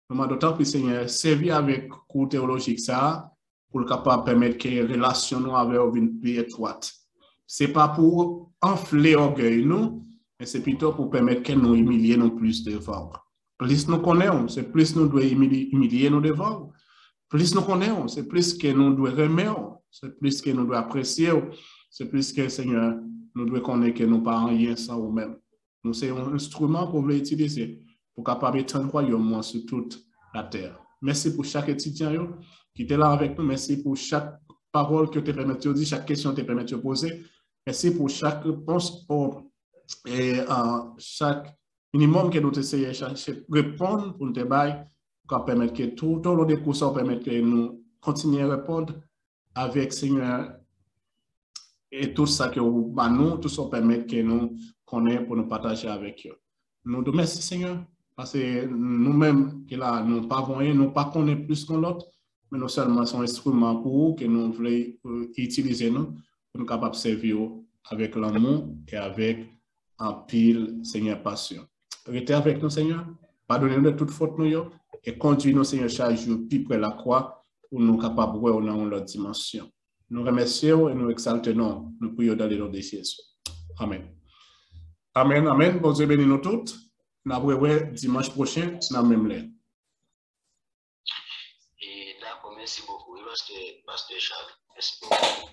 D'autant plus, Seigneur, servir avec cours théologique, ça, pour le capable permettre que les relations avec une plus étroite. Ce n'est pas pour enfler l'orgueil, nous, mais c'est plutôt pour permettre que nous humilier nous plus devant. Plus nous connaissons, c'est plus nous devons humilier nous devant. Plus nous connaissons, c'est plus que nous devons remettre, c'est plus que nous devons apprécier, c'est plus que, Seigneur, nous devons connaître que nous pas rien sans nous-mêmes. Nous, c'est un instrument qu'on veut utiliser pour capable de royaume sur toute la terre. Merci pour chaque étudiant qui était là avec nous. Merci pour chaque parole que tu permets de dire, chaque question que tu permets de poser. Merci pour chaque réponse et chaque minimum que nous essayons de chercher répondre pour nous permettre que tout au long des cours, ça permettre que nous continuions à répondre avec Seigneur et tout ça que nous, tout ça permet que nous connaissons pour nous partager avec eux. Nous te remercions Seigneur parce que nous-mêmes que là nous pas voyons, nous pas connaissons plus que l'autre, mais nous seulement sont instruments pour vous que nous voulons utiliser nous pour nous capables de servir avec l'amour et avec un pile Seigneur passion. Restez avec nous Seigneur, pardonnez-nous de toute faute nous et conduisez-nous Seigneur chaque jour plus près de la croix pour nous capables de voir dans notre dimension. Nous remercions et nous exaltons, nous prions dans le nom de Jésus. Amen. Amen, amen. Bon Dieu bénis nous toutes. Nous avons dimanche prochain dans la même lettre. Et d'accord, merci beaucoup. Pasteur Charles, merci beaucoup.